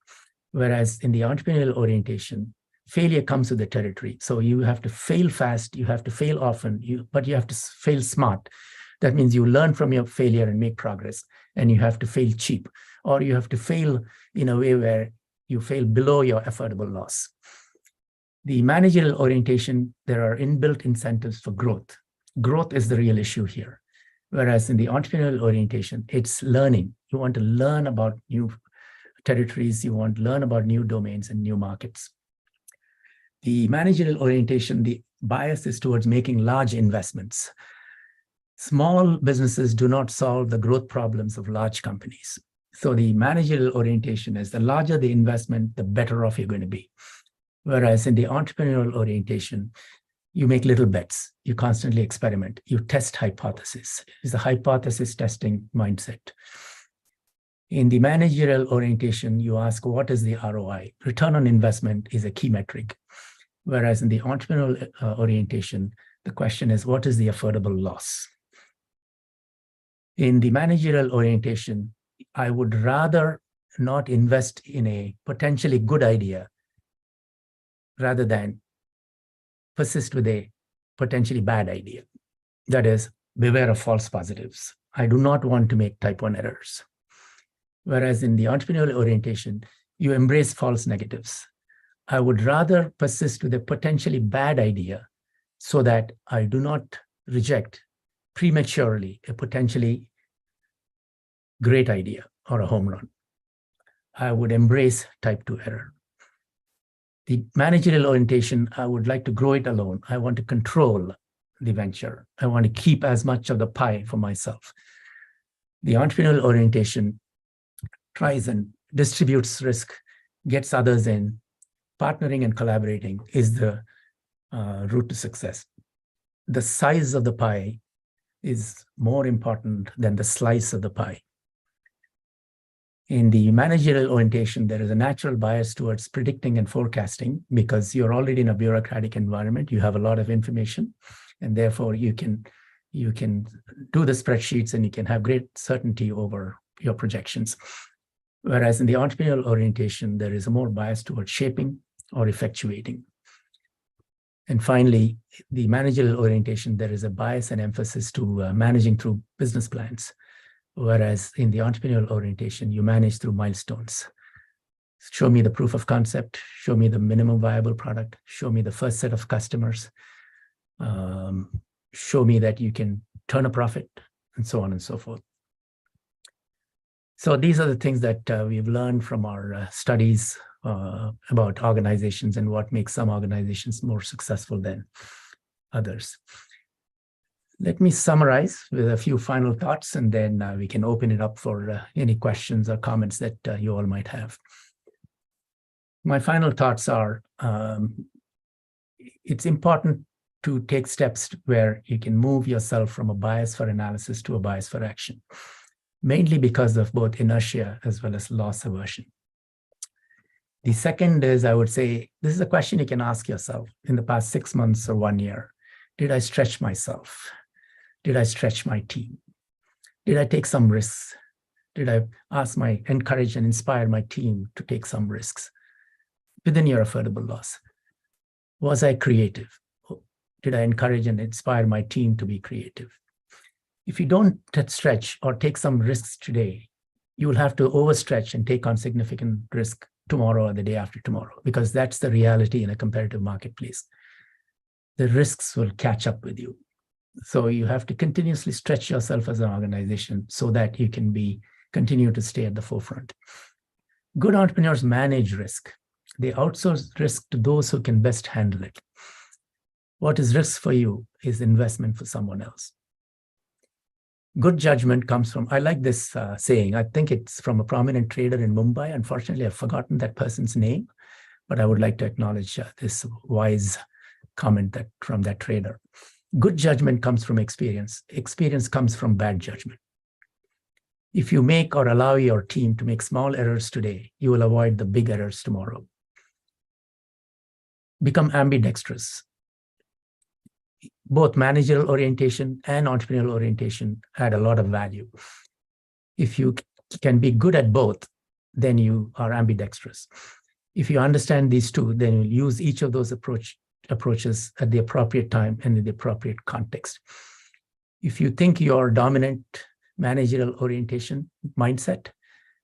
Whereas in the entrepreneurial orientation, failure comes with the territory. So you have to fail fast, you have to fail often, but you have to fail smart. That means you learn from your failure and make progress, and you have to fail cheap, or you have to fail in a way where you fail below your affordable loss. The managerial orientation, there are inbuilt incentives for growth. Growth is the real issue here. Whereas in the entrepreneurial orientation, it's learning. You want to learn about new territories, you want to learn about new domains and new markets. The managerial orientation, the bias is towards making large investments. Small businesses do not solve the growth problems of large companies. So the managerial orientation is the larger the investment, the better off you're going to be. Whereas in the entrepreneurial orientation, you make little bets, you constantly experiment, you test hypotheses. It's a hypothesis testing mindset. In the managerial orientation, you ask, what is the ROI? Return on investment is a key metric. Whereas in the entrepreneurial orientation, the question is, what is the affordable loss? In the managerial orientation, I would rather not invest in a potentially good idea rather than persist with a potentially bad idea. That is, beware of false positives. I do not want to make type 1 errors. Whereas in the entrepreneurial orientation, you embrace false negatives. I would rather persist with a potentially bad idea so that I do not reject prematurely a potentially great idea or a home run. I would embrace type 2 error. The managerial orientation, I would like to grow it alone. I want to control the venture. I want to keep as much of the pie for myself. The entrepreneurial orientation tries and distributes risk, gets others in. Partnering and collaborating is the route to success. The size of the pie is more important than the slice of the pie. In the managerial orientation, there is a natural bias towards predicting and forecasting because you're already in a bureaucratic environment. You have a lot of information, and therefore you can do the spreadsheets and you can have great certainty over your projections. Whereas in the entrepreneurial orientation, there is a more bias towards shaping or effectuating. And finally, the managerial orientation, there is a bias and emphasis to managing through business plans. Whereas in the entrepreneurial orientation, you manage through milestones. Show me the proof of concept, show me the minimum viable product, show me the first set of customers, show me that you can turn a profit, and so on and so forth. So these are the things that we've learned from our studies about organizations and what makes some organizations more successful than others. Let me summarize with a few final thoughts, and then we can open it up for any questions or comments that you all might have. My final thoughts are, it's important to take steps where you can move yourself from a bias for analysis to a bias for action, mainly because of both inertia as well as loss aversion. The second is, I would say, this is a question you can ask yourself in the past 6 months or 1 year. Did I stretch myself? Did I stretch my team? Did I take some risks? Did I encourage and inspire my team to take some risks within your affordable loss? Was I creative? Did I encourage and inspire my team to be creative? If you don't stretch or take some risks today, you will have to overstretch and take on significant risk tomorrow or the day after tomorrow, because that's the reality in a competitive marketplace. The risks will catch up with you. So you have to continuously stretch yourself as an organization so that you can continue to stay at the forefront. Good entrepreneurs manage risk. They outsource risk to those who can best handle it. What is risk for you is investment for someone else. Good judgment comes from, I like this saying, I think it's from a prominent trader in Mumbai. Unfortunately, I've forgotten that person's name, but I would like to acknowledge this wise comment from that trader. Good judgment comes from experience. Experience comes from bad judgment. If you make or allow your team to make small errors today, you will avoid the big errors tomorrow. Become ambidextrous. Both managerial orientation and entrepreneurial orientation add a lot of value. If you can be good at both, then you are ambidextrous. If you understand these two, then you'll use each of those approaches at the appropriate time and in the appropriate context. If you think your dominant managerial orientation mindset,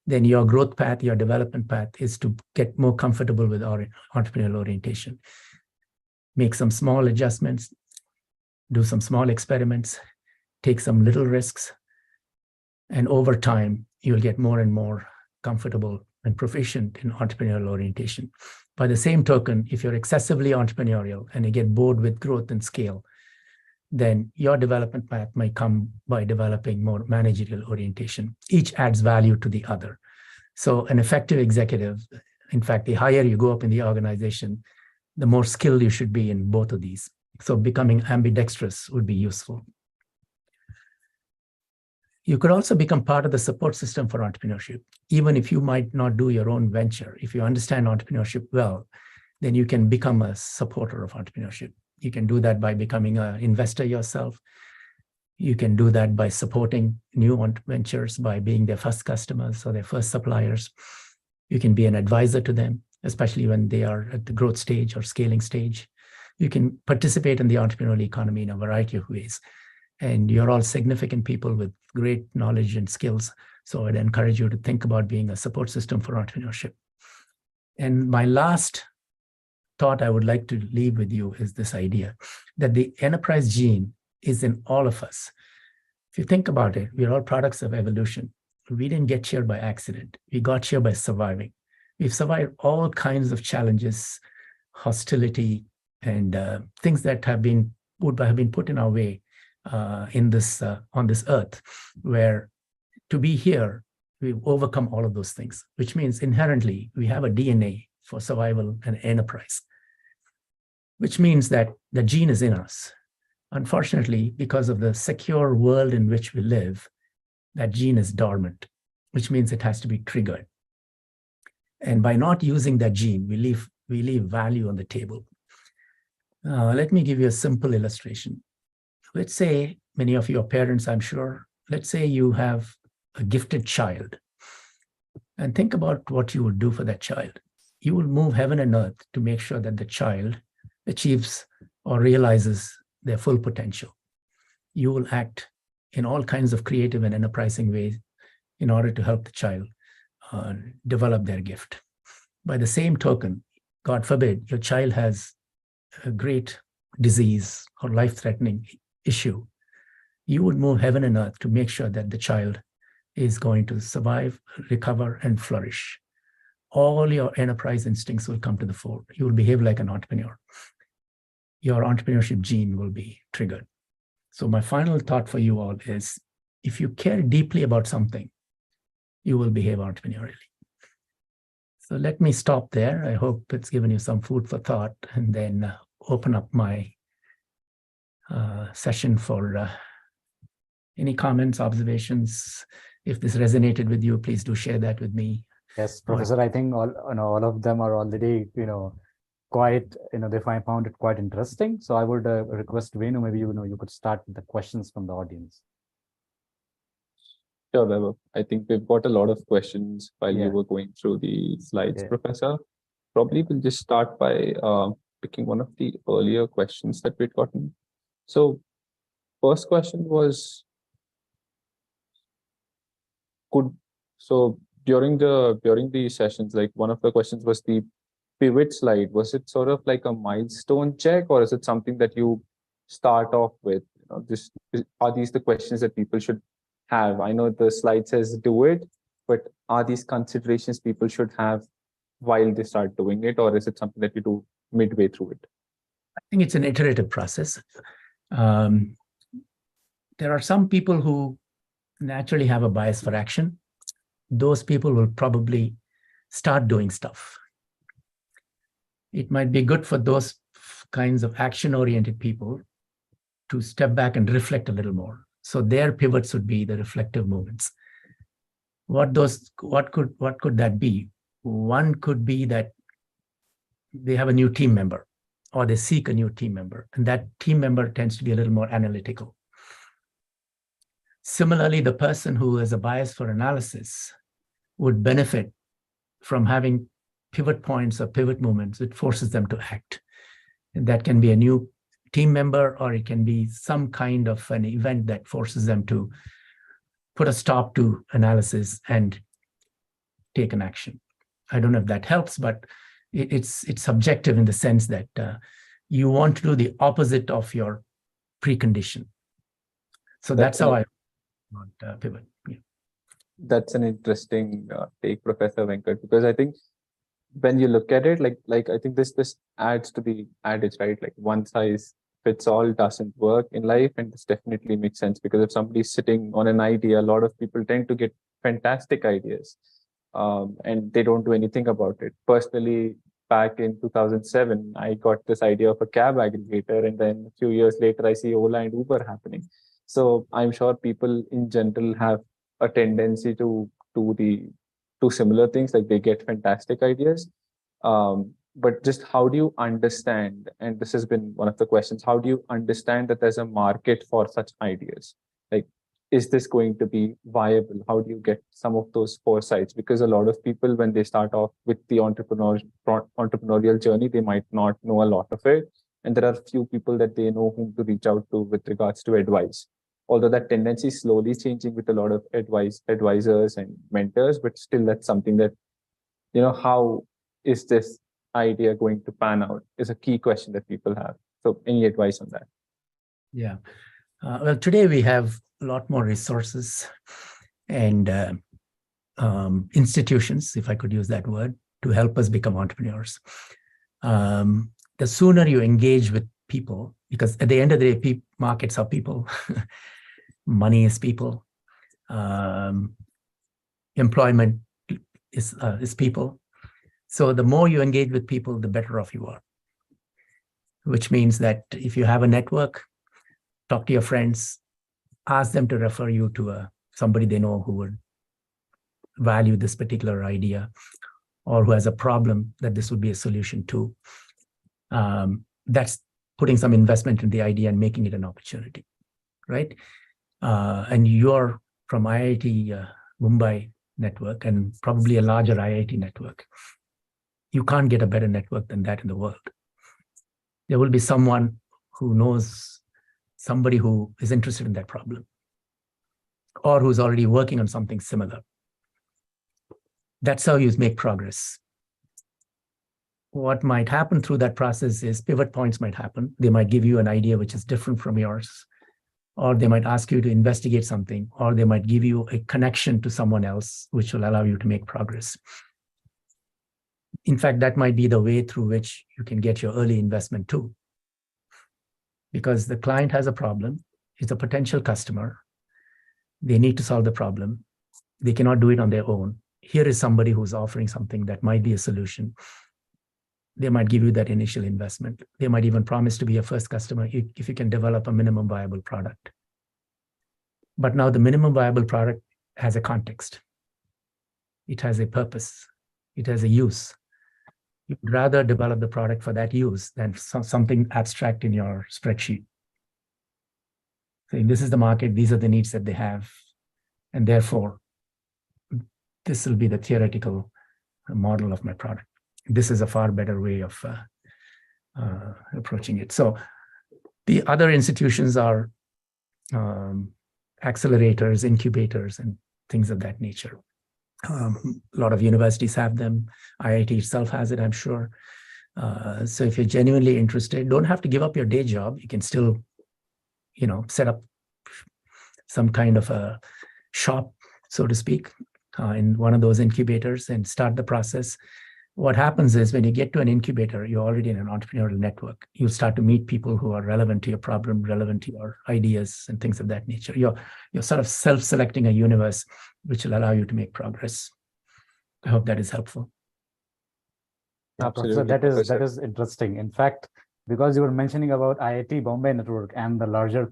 then your growth path, your development path is to get more comfortable with our entrepreneurial orientation. Make some small adjustments, do some small experiments, take some little risks, and over time, you'll get more and more comfortable and proficient in entrepreneurial orientation. By the same token, if you're excessively entrepreneurial and you get bored with growth and scale, then your development path might come by developing more managerial orientation. Each adds value to the other. So an effective executive, in fact, the higher you go up in the organization, the more skilled you should be in both of these. So becoming ambidextrous would be useful. You could also become part of the support system for entrepreneurship. Even if you might not do your own venture, if you understand entrepreneurship well, then you can become a supporter of entrepreneurship. You can do that by becoming an investor yourself. You can do that by supporting new ventures, by being their first customers or their first suppliers. You can be an advisor to them, especially when they are at the growth stage or scaling stage. You can participate in the entrepreneurial economy in a variety of ways. And you're all significant people with great knowledge and skills. So I'd encourage you to think about being a support system for entrepreneurship. And my last thought I would like to leave with you is this idea that the enterprise gene is in all of us. If you think about it, we're all products of evolution. We didn't get here by accident. We got here by surviving. We've survived all kinds of challenges, hostility, and things that would have been put in our way on this earth, where to be here, we've overcome all of those things, which means inherently we have a DNA for survival and enterprise, which means that the gene is in us. Unfortunately, because of the secure world in which we live, that gene is dormant, which means it has to be triggered. And by not using that gene, we leave value on the table. Let me give you a simple illustration. Let's say many of you are parents, I'm sure. Let's say you have a gifted child, and think about what you would do for that child. You will move heaven and earth to make sure that the child achieves or realizes their full potential. You will act in all kinds of creative and enterprising ways in order to help the child develop their gift. By the same token, God forbid, your child has a great disease or life-threatening issue. You would move heaven and earth to make sure that the child is going to survive, recover, and flourish. All your enterprise instincts will come to the fore. You will behave like an entrepreneur. Your entrepreneurship gene will be triggered. So my final thought for you all is, if you care deeply about something, you will behave entrepreneurially. So let me stop there. I hope it's given you some food for thought, and then open up my session for any comments, observations. If this resonated with you, please do share that with me. Yes, Professor, I think all of them are already, quite, they found it quite interesting. So I would request Venu, maybe, you could start with the questions from the audience. Sure, Weber. I think we've got a lot of questions while you Yeah. were going through the slides, Yeah. Professor. Probably we'll just start by picking one of the earlier questions that we'd gotten. So first question was, during the sessions, like one of the questions was the pivot slide. Was it sort of like a milestone check, or is it something that you start off with? Are these the questions that people should have? I know the slide says do it, but are these considerations people should have while they start doing it, or is it something that you do midway through it? I think it's an iterative process. There are some people who naturally have a bias for action. Those people will probably start doing stuff. It might be good for those kinds of action-oriented people to step back and reflect a little more. So their pivots would be the reflective moments. What could that be? One could be that they have a new team member, or they seek a new team member, and that team member tends to be a little more analytical. Similarly, the person who has a bias for analysis would benefit from having pivot points or pivot moments. It forces them to act. And that can be a new team member, or it can be some kind of an event that forces them to put a stop to analysis and take an action. I don't know if that helps, but it's subjective in the sense that you want to do the opposite of your precondition. So that's how I want pivot. Yeah. That's an interesting take, Professor Venkat, because I think when you look at it, like I think this adds to the adage, right? Like one size fits all doesn't work in life, and this definitely makes sense, because if somebody's sitting on an idea, a lot of people tend to get fantastic ideas, and they don't do anything about it. Personally, back in 2007, I got this idea of a cab aggregator, and then a few years later, I see Ola and Uber happening. So I'm sure people in general have a tendency to do similar things, like they get fantastic ideas. But just how do you understand, and this has been one of the questions, how do you understand that there's a market for such ideas? Like, is this going to be viable? How do you get some of those foresights? Because a lot of people, when they start off with the entrepreneurial journey, they might not know a lot of it. And there are few people that they know whom to reach out to with regards to advice. Although that tendency is slowly changing with a lot of advisors and mentors, but still that's something that, how is this idea going to pan out is a key question that people have. So any advice on that? Yeah. Well, today we have a lot more resources and institutions, if I could use that word, to help us become entrepreneurs. The sooner you engage with people, because at the end of the day, markets are people, money is people, employment is people. So the more you engage with people, the better off you are. Which means that if you have a network, talk to your friends, ask them to refer you to somebody they know who would value this particular idea or who has a problem that this would be a solution to. That's putting some investment in the idea and making it an opportunity, right? And you're from IIT Mumbai network and probably a larger IIT network. You can't get a better network than that in the world. There will be someone who knows somebody who is interested in that problem or who's already working on something similar. That's how you make progress. What might happen through that process is pivot points might happen. They might give you an idea which is different from yours, or they might ask you to investigate something, or they might give you a connection to someone else, which will allow you to make progress. In fact, that might be the way through which you can get your early investment too. Because the client has a problem, is a potential customer. They need to solve the problem. They cannot do it on their own. Here is somebody who's offering something that might be a solution. They might give you that initial investment. They might even promise to be a first customer if you can develop a minimum viable product. But now the minimum viable product has a context. It has a purpose. It has a use. You'd rather develop the product for that use than something abstract in your spreadsheet. Saying this is the market, these are the needs that they have, and therefore, this will be the theoretical model of my product. This is a far better way of approaching it. So the other institutions are accelerators, incubators, and things of that nature. A lot of universities have them. IIT itself has it, I'm sure. So if you're genuinely interested, don't have to give up your day job. You can still, set up some kind of a shop, so to speak, in one of those incubators and start the process. What happens is when you get to an incubator, you're already in an entrepreneurial network. You'll start to meet people who are relevant to your problem, relevant to your ideas and things of that nature. You're sort of self-selecting a universe which will allow you to make progress. I hope that is helpful. Professor, that is interesting. In fact, because you were mentioning about IIT Bombay network and the larger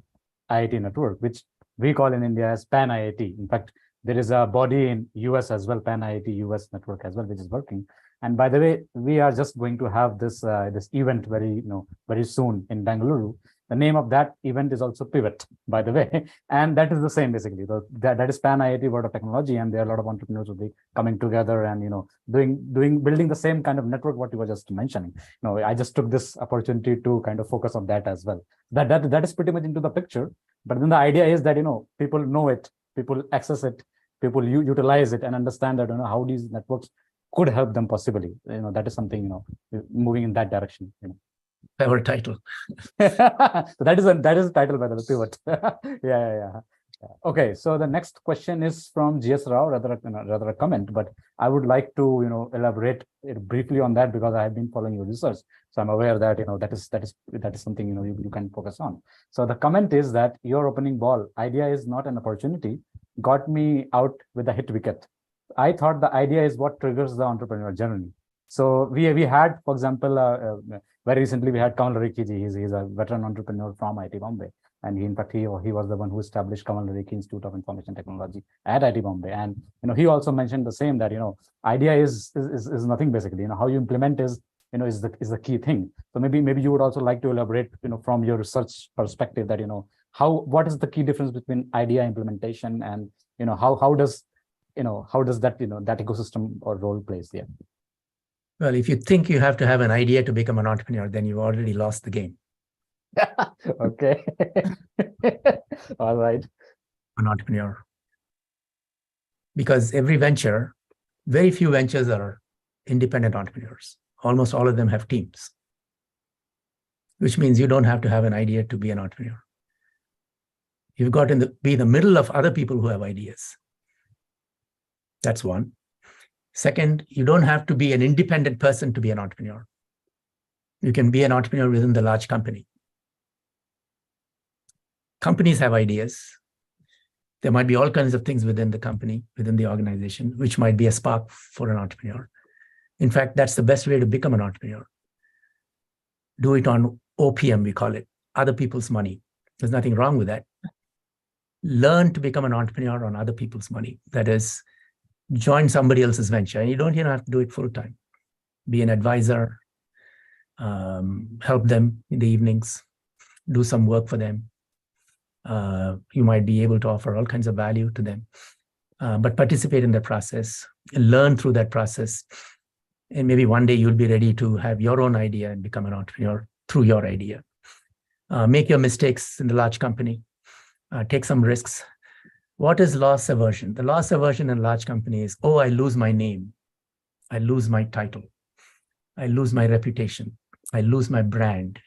IIT network, which we call in India as Pan IIT. In fact, there is a body in US as well, Pan IIT US network as well, which is working. And by the way, we are just going to have this this event very soon in Bengaluru. The name of that event is also Pivot, by the way, and that is the same basically. That is Pan IIT World of Technology, and there are a lot of entrepreneurs will be coming together and building the same kind of network what you were just mentioning. I just took this opportunity to kind of focus on that as well. That is pretty much into the picture. But then the idea is that people know it, people access it, people utilize it, and understand that how these networks could help them possibly. That is something moving in that direction. Clever title. So that is the title, by the way, Pivot. Yeah. Okay, so the next question is from GS Rao, rather a comment, but I would like to elaborate briefly on that because I have been following your research, so I'm aware that that is something you can focus on. So the comment is that your opening ball idea is not an opportunity, got me out with a hit wicket. I thought the idea is what triggers the entrepreneur journey. So we had, for example, very recently we had Kamal Rekhi ji. He's a veteran entrepreneur from IIT Bombay, and he was the one who established Kamal Rekhi Institute of Information Technology at IIT Bombay. And he also mentioned the same, that idea is nothing basically. How you implement is the key thing. So maybe you would also like to elaborate from your research perspective that what is the key difference between idea implementation and how does that that ecosystem or role plays there? Well, if you think you have to have an idea to become an entrepreneur, then you've already lost the game. Okay. All right. An entrepreneur. Because every venture, very few ventures are independent entrepreneurs. Almost all of them have teams, which means you don't have to have an idea to be an entrepreneur. You've got to be in the middle of other people who have ideas. That's one. Second, you don't have to be an independent person to be an entrepreneur. You can be an entrepreneur within the large company. Companies have ideas. There might be all kinds of things within the company, within the organization, which might be a spark for an entrepreneur. In fact, that's the best way to become an entrepreneur. Do it on OPM, we call it, other people's money. There's nothing wrong with that. Learn to become an entrepreneur on other people's money. That is, join somebody else's venture. And you don't even have to do it full time. Be an advisor, help them in the evenings, do some work for them. You might be able to offer all kinds of value to them, but participate in the process, learn through that process. And maybe one day you'll be ready to have your own idea and become an entrepreneur through your idea. Make your mistakes in the large company, take some risks. What is loss aversion? The loss aversion in large company is, oh, I lose my name. I lose my title. I lose my reputation. I lose my brand.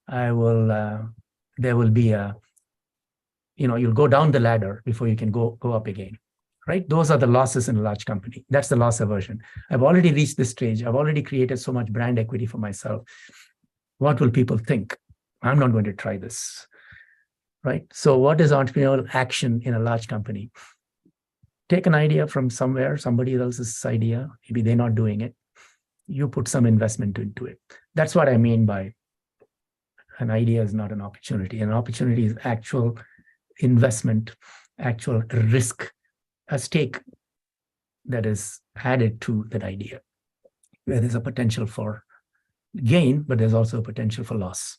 There will be a, you'll go down the ladder before you can go up again, right? Those are the losses in a large company. That's the loss aversion. I've already reached this stage. I've already created so much brand equity for myself. What will people think? I'm not going to try this, right? So what is entrepreneurial action in a large company? Take an idea from somewhere, somebody else's idea. Maybe they're not doing it. You put some investment into it. That's what I mean by an idea is not an opportunity. An opportunity is actual investment, actual risk, a stake that is added to that idea, where there's a potential for gain, but there's also a potential for loss.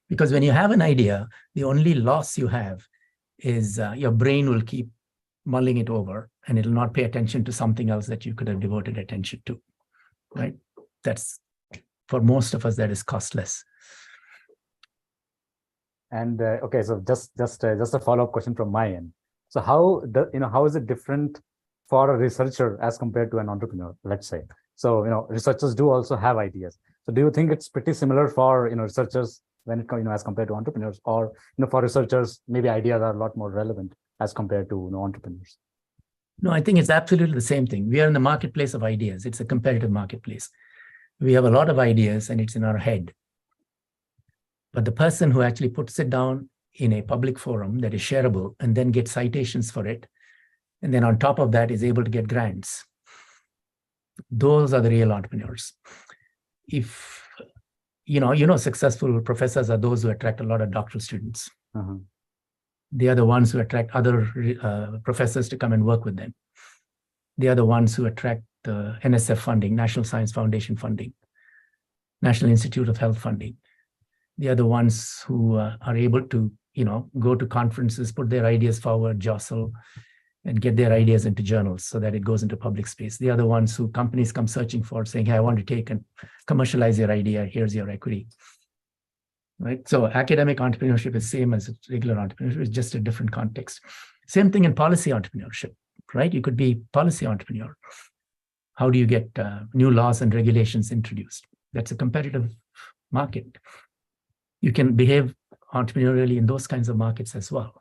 Because when you have an idea, the only loss you have is your brain will keep mulling it over and it'll not pay attention to something else that you could have devoted attention to, right? That's, for most of us, that is costless. And okay, so just a follow-up question from my end. So how is it different for a researcher as compared to an entrepreneur, let's say? So researchers do also have ideas. So do you think it's pretty similar for researchers when it comes as compared to entrepreneurs, or for researchers maybe ideas are a lot more relevant as compared to entrepreneurs? No, I think it's absolutely the same thing. We are in the marketplace of ideas. It's a competitive marketplace. We have a lot of ideas and it's in our head. But the person who actually puts it down in a public forum that is shareable and then gets citations for it, and then on top of that is able to get grants, those are the real entrepreneurs. If successful professors are those who attract a lot of doctoral students. Uh-huh. They are the ones who attract other professors to come and work with them. They are the ones who attract the NSF funding, National Science Foundation funding, National Institute of Health funding. They are the ones who are able to, go to conferences, put their ideas forward, jostle, and get their ideas into journals so that it goes into public space. They are the ones who companies come searching for, saying, hey, I want to take and commercialize your idea. Here's your equity. Right? So academic entrepreneurship is same as regular entrepreneurship. It's just a different context. Same thing in policy entrepreneurship, right? You could be policy entrepreneur. How do you get new laws and regulations introduced? That's a competitive market. You can behave entrepreneurially in those kinds of markets as well.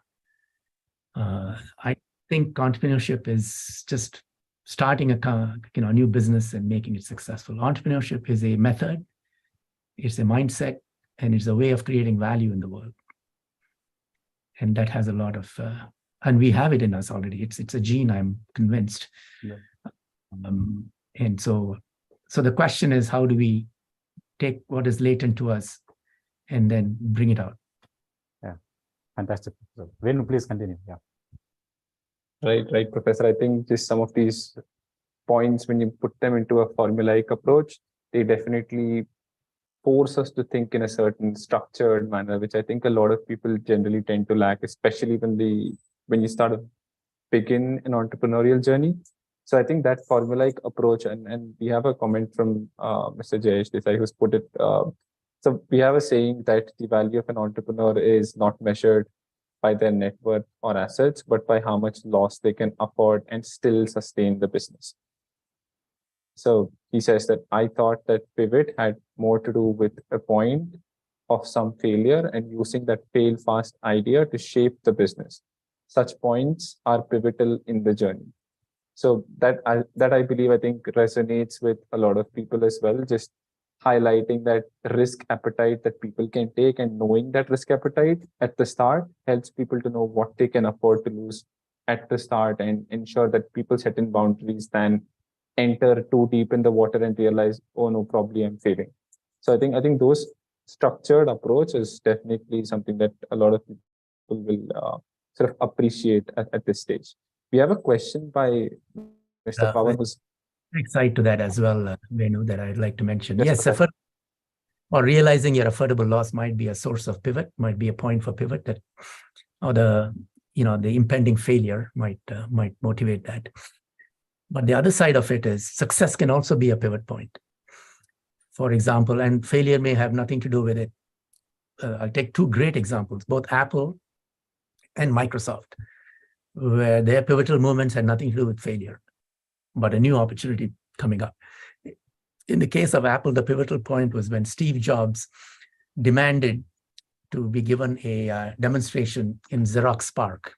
I think entrepreneurship is just starting a new business and making it successful. Entrepreneurship is a method, it's a mindset, and it's a way of creating value in the world. And that has a lot of, and we have it in us already. It's a gene, I'm convinced. Yeah. And so the question is, how do we take what is latent to us and then bring it out? Yeah, fantastic. So, Venu, please continue. Yeah. Right, Professor. I think just some of these points, when you put them into a formulaic approach, they definitely force us to think in a certain structured manner, which I think a lot of people generally tend to lack, especially when you start to begin an entrepreneurial journey. So I think that formulaic approach, and we have a comment from Mr. Jayesh Desai, who's put it. So we have a saying that the value of an entrepreneur is not measured by their net worth or assets, but by how much loss they can afford and still sustain the business. So he says that I thought that pivot had more to do with a point of some failure and using that fail fast idea to shape the business. Such points are pivotal in the journey. So that I believe, I think resonates with a lot of people as well, just highlighting that risk appetite that people can take, and knowing that risk appetite at the start helps people to know what they can afford to lose at the start and ensure that people set in boundaries than enter too deep in the water and realize, oh no, probably I'm failing. So I think those structured approach is definitely something that a lot of people will sort of appreciate at this stage. We have a question by Mr. Pawan, who's Excited to that as well, Venu, that I'd like to mention. Yes, Yes, or realizing your affordable loss might be a source of pivot, might be a point for pivot, that, or the impending failure might motivate that. But the other side of it is success can also be a pivot point. For example, and failure may have nothing to do with it. I'll take two great examples, both Apple and Microsoft, where their pivotal moments had nothing to do with failure, but a new opportunity coming up. In the case of Apple, the pivotal point was when Steve Jobs demanded to be given a demonstration in Xerox PARC.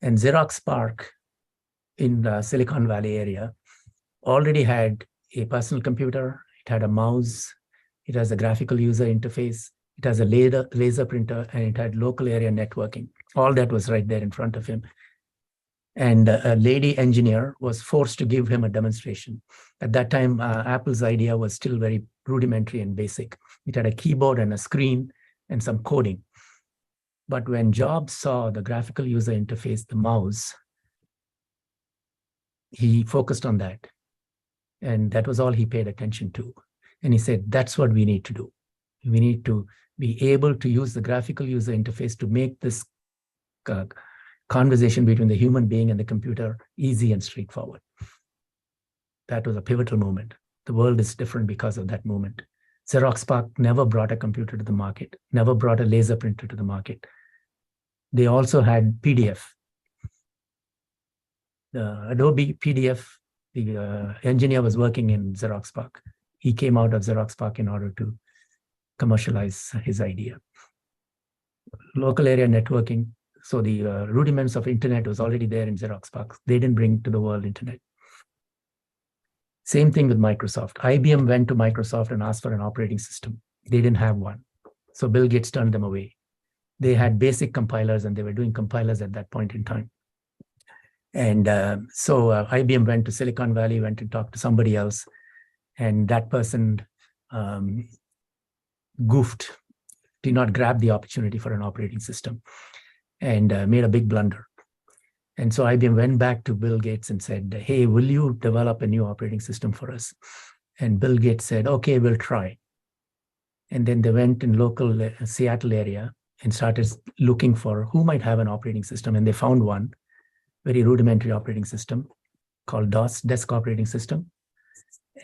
And Xerox PARC in the Silicon Valley area already had a personal computer, it had a mouse, it has a graphical user interface, it has a laser printer, and it had local area networking. All that was right there in front of him. And a lady engineer was forced to give him a demonstration. At that time, Apple's idea was still very rudimentary and basic. It had a keyboard and a screen and some coding. But when Jobs saw the graphical user interface, the mouse, he focused on that. And that was all he paid attention to. And he said, that's what we need to do. We need to be able to use the graphical user interface to make this conversation between the human being and the computer easy and straightforward. That was a pivotal moment. The world is different because of that moment. Xerox PARC never brought a computer to the market, never brought a laser printer to the market. They also had PDF. The Adobe PDF, the engineer was working in Xerox PARC. He came out of Xerox PARC in order to commercialize his idea. Local area networking. So the rudiments of internet was already there in Xerox PARC. They didn't bring to the world internet. Same thing with Microsoft. IBM went to Microsoft and asked for an operating system. They didn't have one. So Bill Gates turned them away. They had basic compilers and they were doing compilers at that point in time. And so IBM went to Silicon Valley, went to talk to somebody else. And that person goofed, did not grab the opportunity for an operating system, and made a big blunder. And so IBM went back to Bill Gates and said, hey, will you develop a new operating system for us? And Bill Gates said, okay, we'll try. And then they went in local Seattle area and started looking for who might have an operating system. And they found one very rudimentary operating system called DOS, Desk Operating System.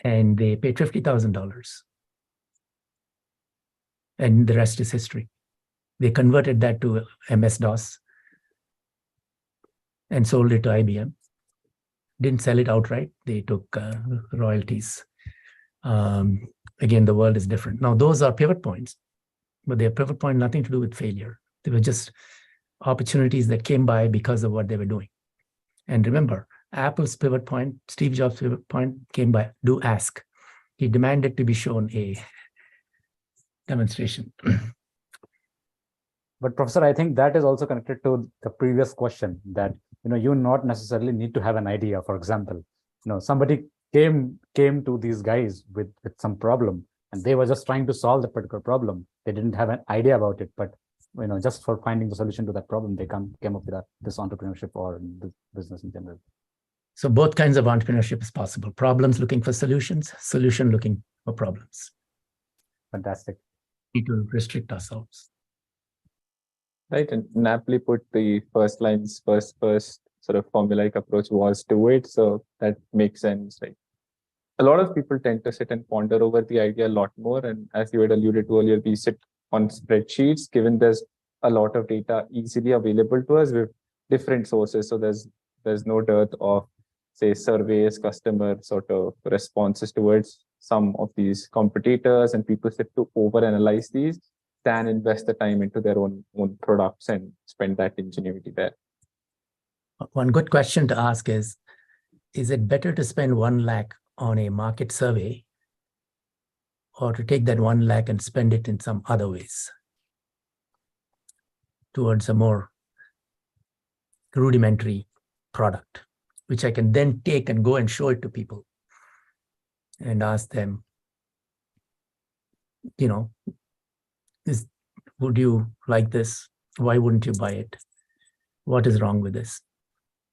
And they paid $50,000. And the rest is history. They converted that to MS-DOS and sold it to IBM. Didn't sell it outright. They took royalties. Again, the world is different. Now, those are pivot points, but they're pivot point, nothing to do with failure. They were just opportunities that came by because of what they were doing. And remember, Apple's pivot point, Steve Jobs' pivot point came by do ask. He demanded to be shown a demonstration. But Professor, I think that is also connected to the previous question that, you not necessarily need to have an idea. For example, somebody came to these guys with some problem and they were just trying to solve that particular problem. They didn't have an idea about it, but just for finding the solution to that problem, they came up with this entrepreneurship or this business in general. So both kinds of entrepreneurship is possible. Problems looking for solutions, solution looking for problems. Fantastic. We need to restrict ourselves. right. And aptly put, the first sort of formulaic approach was to it. So that makes sense, right? A lot of people tend to sit and ponder over the idea a lot more. And as you had alluded to earlier, we sit on spreadsheets, given there's a lot of data easily available to us with different sources. So there's no dearth of, say, surveys, customer sort of responses towards some of these competitors, and people sit to overanalyze these than invest the time into their own products and spend that ingenuity there. One good question to ask is it better to spend 1 lakh on a market survey or to take that 1 lakh and spend it in some other ways towards a more rudimentary product, which I can then take and go and show it to people and ask them, would you like this? Why wouldn't you buy it? What is wrong with this?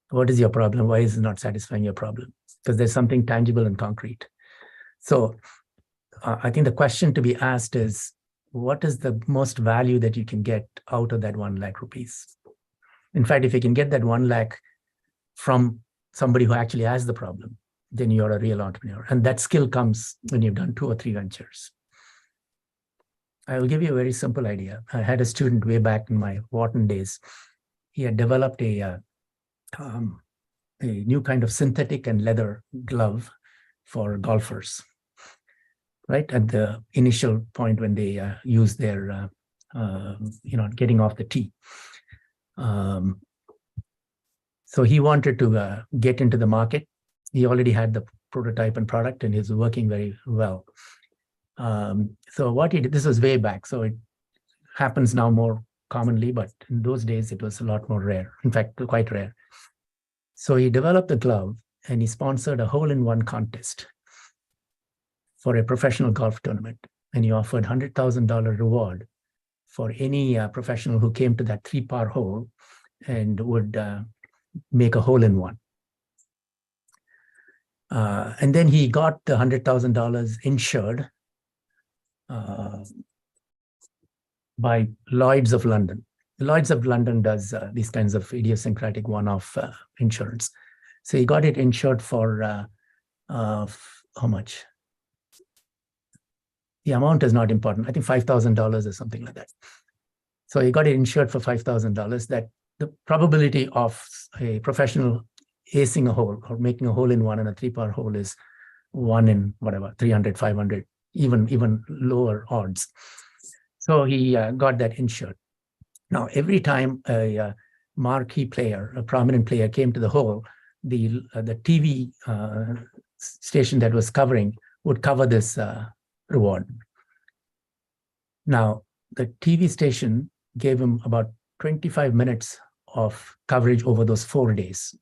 What is your problem? Why is it not satisfying your problem? Because there's something tangible and concrete. So I think the question to be asked is, what is the most value that you can get out of that 1 lakh rupees? In fact, if you can get that 1 lakh from somebody who actually has the problem, then you're a real entrepreneur. And that skill comes when you've done 2 or 3 ventures. I will give you a very simple idea. I had a student way back in my Wharton days. He had developed a new kind of synthetic and leather glove for golfers, right? At the initial point when they use their, getting off the tee. So he wanted to get into the market. He already had the prototype and product, and he's working very well. So what he did, this was way back, so it happens now more commonly, but in those days it was a lot more rare. In fact, quite rare. So he developed the glove and he sponsored a hole-in-one contest for a professional golf tournament. And he offered $100,000 reward for any professional who came to that 3-par hole and would make a hole-in-one. And then he got the $100,000 insured by Lloyd's of London. Lloyd's of London does these kinds of idiosyncratic one-off insurance. So he got it insured for how much? The amount is not important. I think $5,000 or something like that. So he got it insured for $5,000. That the probability of a professional acing a hole or making a hole-in-one in a 3-par hole is 1 in whatever, 300, 500, even lower odds. So he got that insured. Now, every time a marquee player, a prominent player came to the hole, the TV station that was covering would cover this reward. Now, the TV station gave him about 25 minutes of coverage over those 4 days.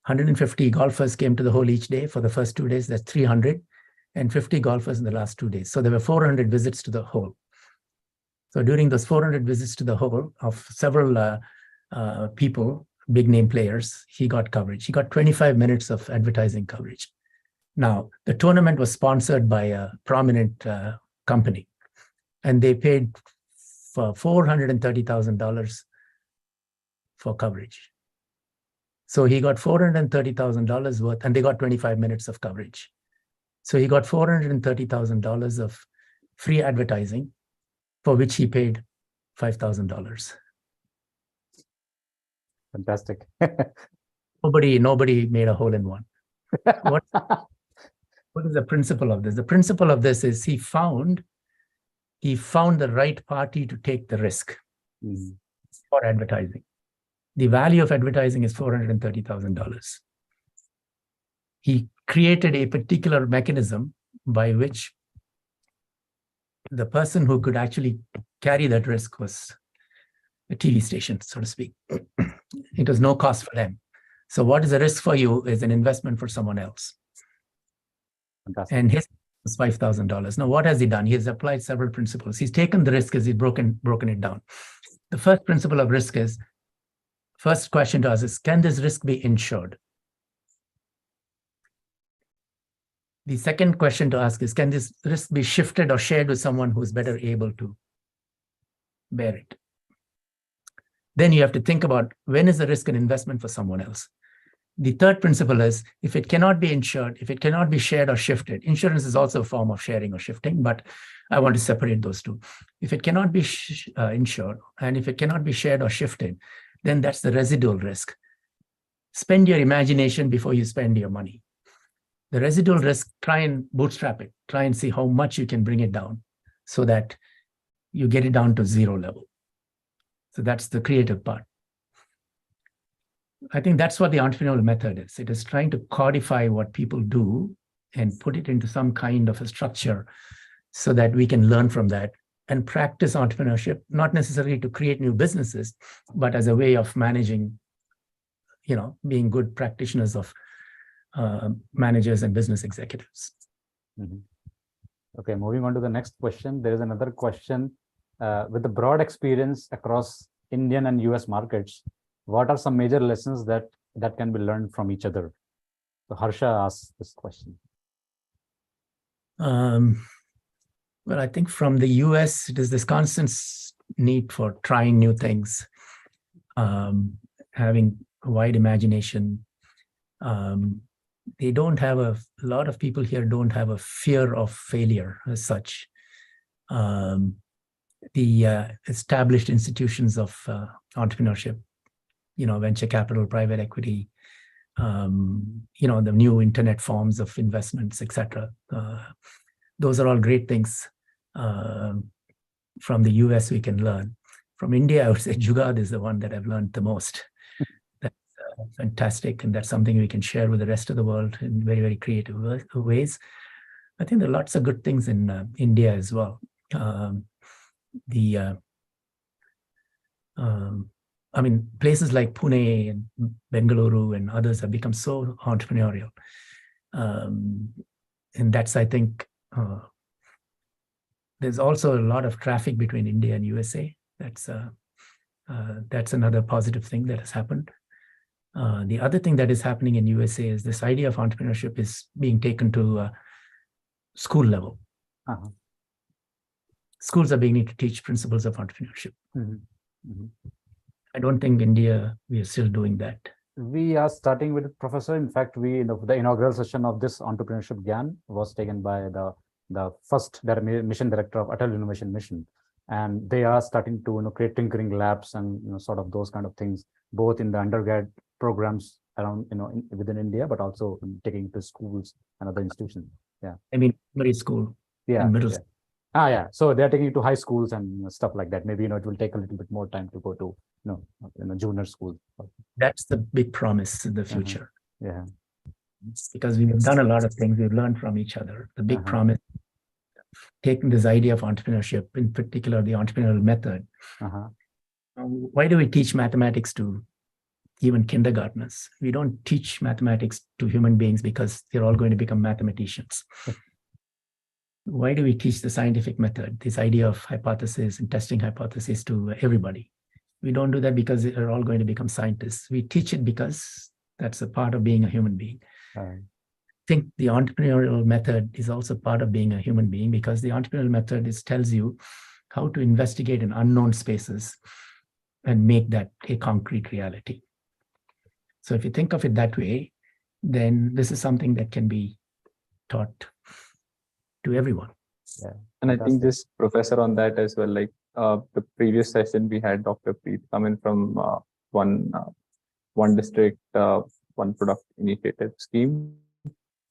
150 golfers came to the hole each day for the first 2 days. That's 300, and 50 golfers in the last 2 days. So there were 400 visits to the hole. So during those 400 visits to the hole of several people, big name players, he got coverage. He got 25 minutes of advertising coverage. Now, the tournament was sponsored by a prominent company, and they paid for $430,000 for coverage. So he got $430,000 worth, and they got 25 minutes of coverage. So he got $430,000 of free advertising, for which he paid $5,000. Fantastic. Nobody made a hole-in-one. What is the principle of this? The principle of this is he found the right party to take the risk for advertising. The value of advertising is $430,000. He created a particular mechanism by which the person who could actually carry that risk was a TV station, so to speak. It was no cost for them. So what is a risk for you is an investment for someone else. Fantastic. And his was $5,000. Now, what has he done? He has applied several principles. He's taken the risk as he's broken it down. The first principle of risk is, first question to us is, can this risk be insured? The second question to ask is, can this risk be shifted or shared with someone who is better able to bear it? Then you have to think about, when is the risk an investment for someone else? The third principle is, if it cannot be insured, if it cannot be shared or shifted, insurance is also a form of sharing or shifting, but I want to separate those two. If it cannot be insured, and if it cannot be shared or shifted, then that's the residual risk. Spend your imagination before you spend your money. The residual risk, try and bootstrap it. Try and see how much you can bring it down so that you get it down to zero level. So that's the creative part. I think that's what the entrepreneurial method is. It is trying to codify what people do and put it into some kind of a structure so that we can learn from that and practice entrepreneurship, not necessarily to create new businesses, but as a way of managing, being good practitioners of managers and business executives. Mm-hmm. Okay, moving on to the next question. There is another question. With the broad experience across Indian and US markets, what are some major lessons that can be learned from each other? So Harsha asks this question. Well, I think from the US, it is this constant need for trying new things, having a wide imagination. They don't have a lot of people here don't have a fear of failure as such. The established institutions of entrepreneurship, venture capital, private equity, the new internet forms of investments, etc. Those are all great things from the US we can learn. From India, I would say Jugaad is the one that I've learned the most. That's fantastic, and that's something we can share with the rest of the world in very, very creative ways. I think there are lots of good things in India as well. Places like Pune and Bengaluru and others have become so entrepreneurial. And that's, I think, there's also a lot of traffic between India and USA. That's another positive thing that has happened. The other thing that is happening in USA is this idea of entrepreneurship is being taken to school level. Uh-huh. Schools are beginning to teach principles of entrepreneurship. Mm-hmm. Mm-hmm. I don't think India, we are still doing that. We are starting with Professor. In fact, the inaugural session of this Entrepreneurship Gyan was taken by the first mission director of Atal Innovation Mission. And they are starting to create tinkering labs and sort of those kind of things, both in the undergrad programs around within India, but also taking to schools and other institutions. Yeah, primary school, yeah, and middle yeah. school. Yeah. So they're taking it to high schools and stuff like that. Maybe it will take a little bit more time to go to junior school. That's the big promise in the future. Yeah, It's because we've done a lot of things. We've learned from each other. The big promise, taking this idea of entrepreneurship, in particular the entrepreneurial method. Why do we teach mathematics to even kindergartners? We don't teach mathematics to human beings because they're all going to become mathematicians. Why do we teach the scientific method, this idea of hypothesis and testing hypotheses, to everybody? We don't do that because they're all going to become scientists. We teach it because that's a part of being a human being. I think the entrepreneurial method is also part of being a human being, because the entrepreneurial method tells you how to investigate in unknown spaces and make that a concrete reality. So if you think of it that way, then this is something that can be taught to everyone. Yeah. And I think this professor on that as well, like the previous session we had Dr. Preet come in from one district, one product initiative scheme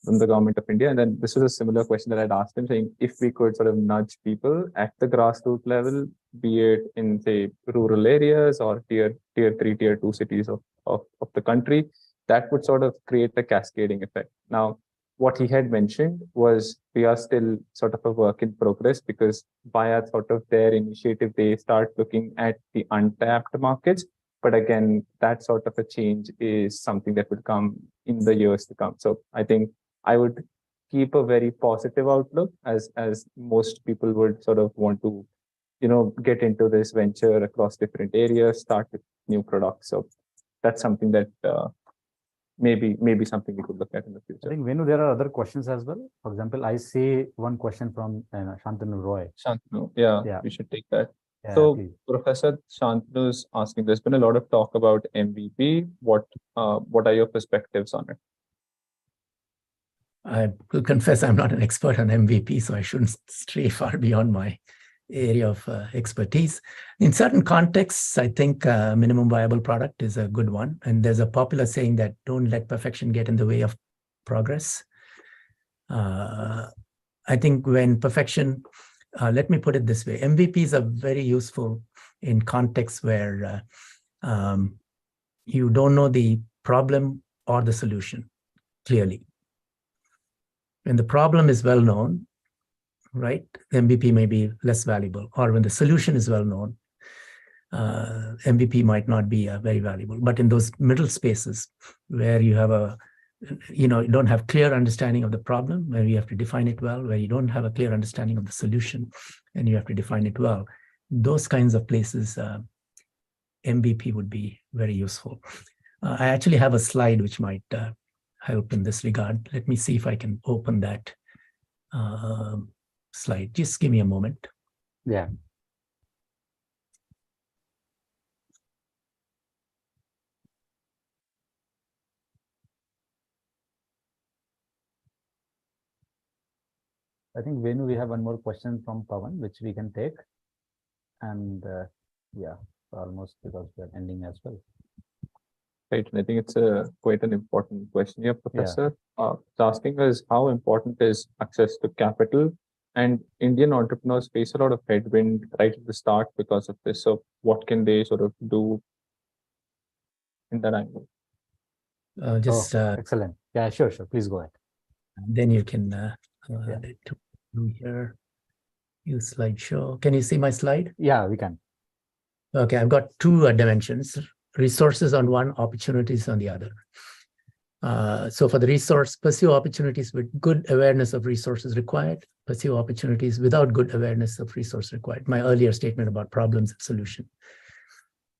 from the government of India. And then this was a similar question that I'd asked him, saying if we could sort of nudge people at the grassroots level, be it in, say, rural areas or tier 3, tier 2 cities of the country, that would sort of create a cascading effect. Now, what he had mentioned was we are still sort of a work in progress, because via sort of their initiative, they start looking at the untapped markets. But again, that sort of a change is something that will come in the years to come. So I think I would keep a very positive outlook, as most people would sort of want to, get into this venture across different areas, start with new products. So that's something that maybe something we could look at in the future. I think, Venu, there are other questions as well. For example, I see one question from Shantanu Roy. Shantanu, yeah, we should take that. Yeah, so, please. Professor Shantanu is asking, there's been a lot of talk about MVP. What are your perspectives on it? I will confess I'm not an expert on MVP, so I shouldn't stray far beyond my area of expertise. In certain contexts, I think minimum viable product is a good one. And there's a popular saying that don't let perfection get in the way of progress. I think when perfection, let me put it this way, MVPs are very useful in contexts where you don't know the problem or the solution clearly. When the problem is well known, right, the MVP may be less valuable. Or when the solution is well known, MVP might not be very valuable. But in those middle spaces where you have a you don't have clear understanding of the problem, where you have to define it well, where you don't have a clear understanding of the solution and you have to define it well. Those kinds of places, MVP would be very useful. I actually have a slide which might help in this regard. Let me see if I can open that slide. Just give me a moment. Yeah. I think, Venu, we have one more question from Pawan, which we can take. And yeah, almost, because we're ending as well. Right. And I think it's quite an important question here, Professor. It's asking us how important is access to capital, and Indian entrepreneurs face a lot of headwind right at the start because of this. So what can they sort of do in that angle? Excellent. Yeah, sure. Please go ahead. Then you can do here. Use slideshow. Can you see my slide? Yeah, we can. Okay, I've got two dimensions: resources on one, opportunities on the other. So for the resource, pursue opportunities with good awareness of resources required, pursue opportunities without good awareness of resource required. My earlier statement about problems and solution.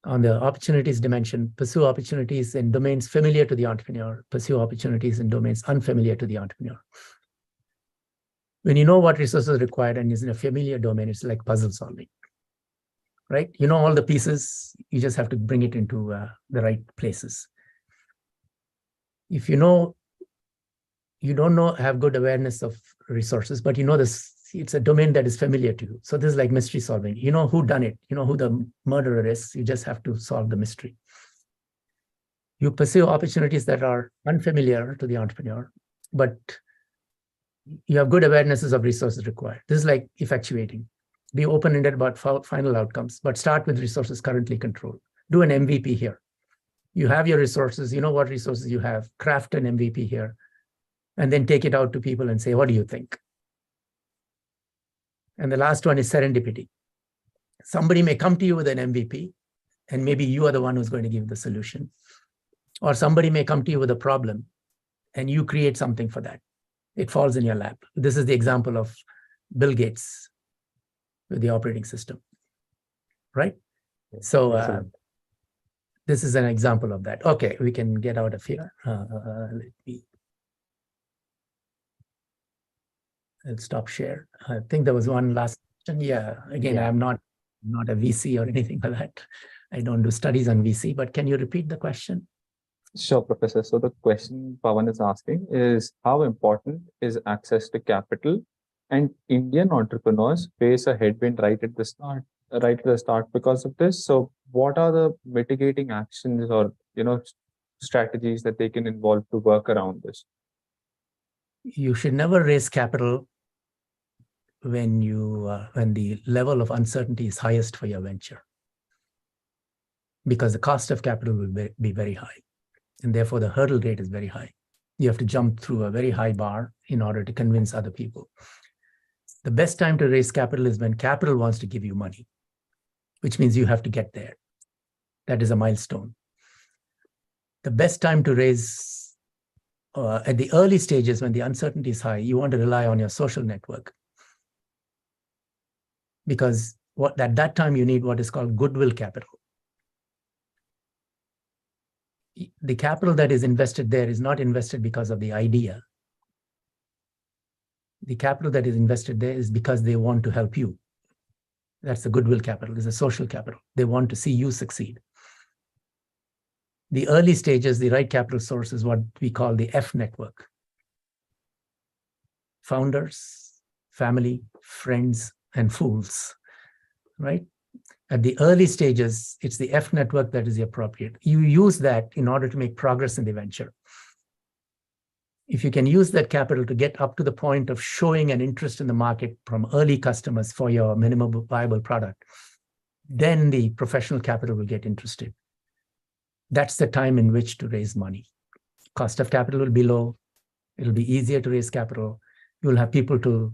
On the opportunities dimension, pursue opportunities in domains familiar to the entrepreneur, pursue opportunities in domains unfamiliar to the entrepreneur. When you know what resources are required and is in a familiar domain, it's like puzzle solving, right? You know all the pieces, you just have to bring it into the right places. If you don't have good awareness of resources, but you know this, it's a domain that is familiar to you. So this is like mystery solving. You know who done it, you know who the murderer is, you just have to solve the mystery. You pursue opportunities that are unfamiliar to the entrepreneur, but you have good awarenesses of resources required. This is like effectuating. Be open-ended about final outcomes, but start with resources currently controlled. Do an MVP here. You have your resources, you know what resources you have, craft an MVP here, and then take it out to people and say, what do you think? And the last one is serendipity. Somebody may come to you with an MVP, and maybe you are the one who's going to give the solution. Or somebody may come to you with a problem, and you create something for that. It falls in your lap. This is the example of Bill Gates with the operating system, right? So this is an example of that. Okay, we can get out of here. I'll stop share. I think there was one last question. Yeah, again, I'm not a VC or anything like that. I don't do studies on VC, but can you repeat the question? Sure, Professor. So the question Pawan is asking is, how important is access to capital? And Indian entrepreneurs face a headwind right at the start because of this. So what are the mitigating actions or strategies that they can involve to work around this? You should never raise capital when the level of uncertainty is highest for your venture, because the cost of capital will be very high, and therefore the hurdle rate is very high. You have to jump through a very high bar in order to convince other people. The best time to raise capital is when capital wants to give you money, which means you have to get there. That is a milestone. The best time to raise at the early stages, when the uncertainty is high, you want to rely on your social network, because at that time you need what is called goodwill capital. The capital that is invested there is not invested because of the idea. The capital that is invested there is because they want to help you. That's the goodwill capital. It's a social capital. They want to see you succeed. The early stages, the right capital source is what we call the F network. Founders, family, friends, and fools, right? At the early stages, it's the F network that is the appropriate. You use that in order to make progress in the venture. If you can use that capital to get up to the point of showing an interest in the market from early customers for your minimum viable product, then the professional capital will get interested. That's the time in which to raise money. Cost of capital will be low. It'll be easier to raise capital. You'll have people to,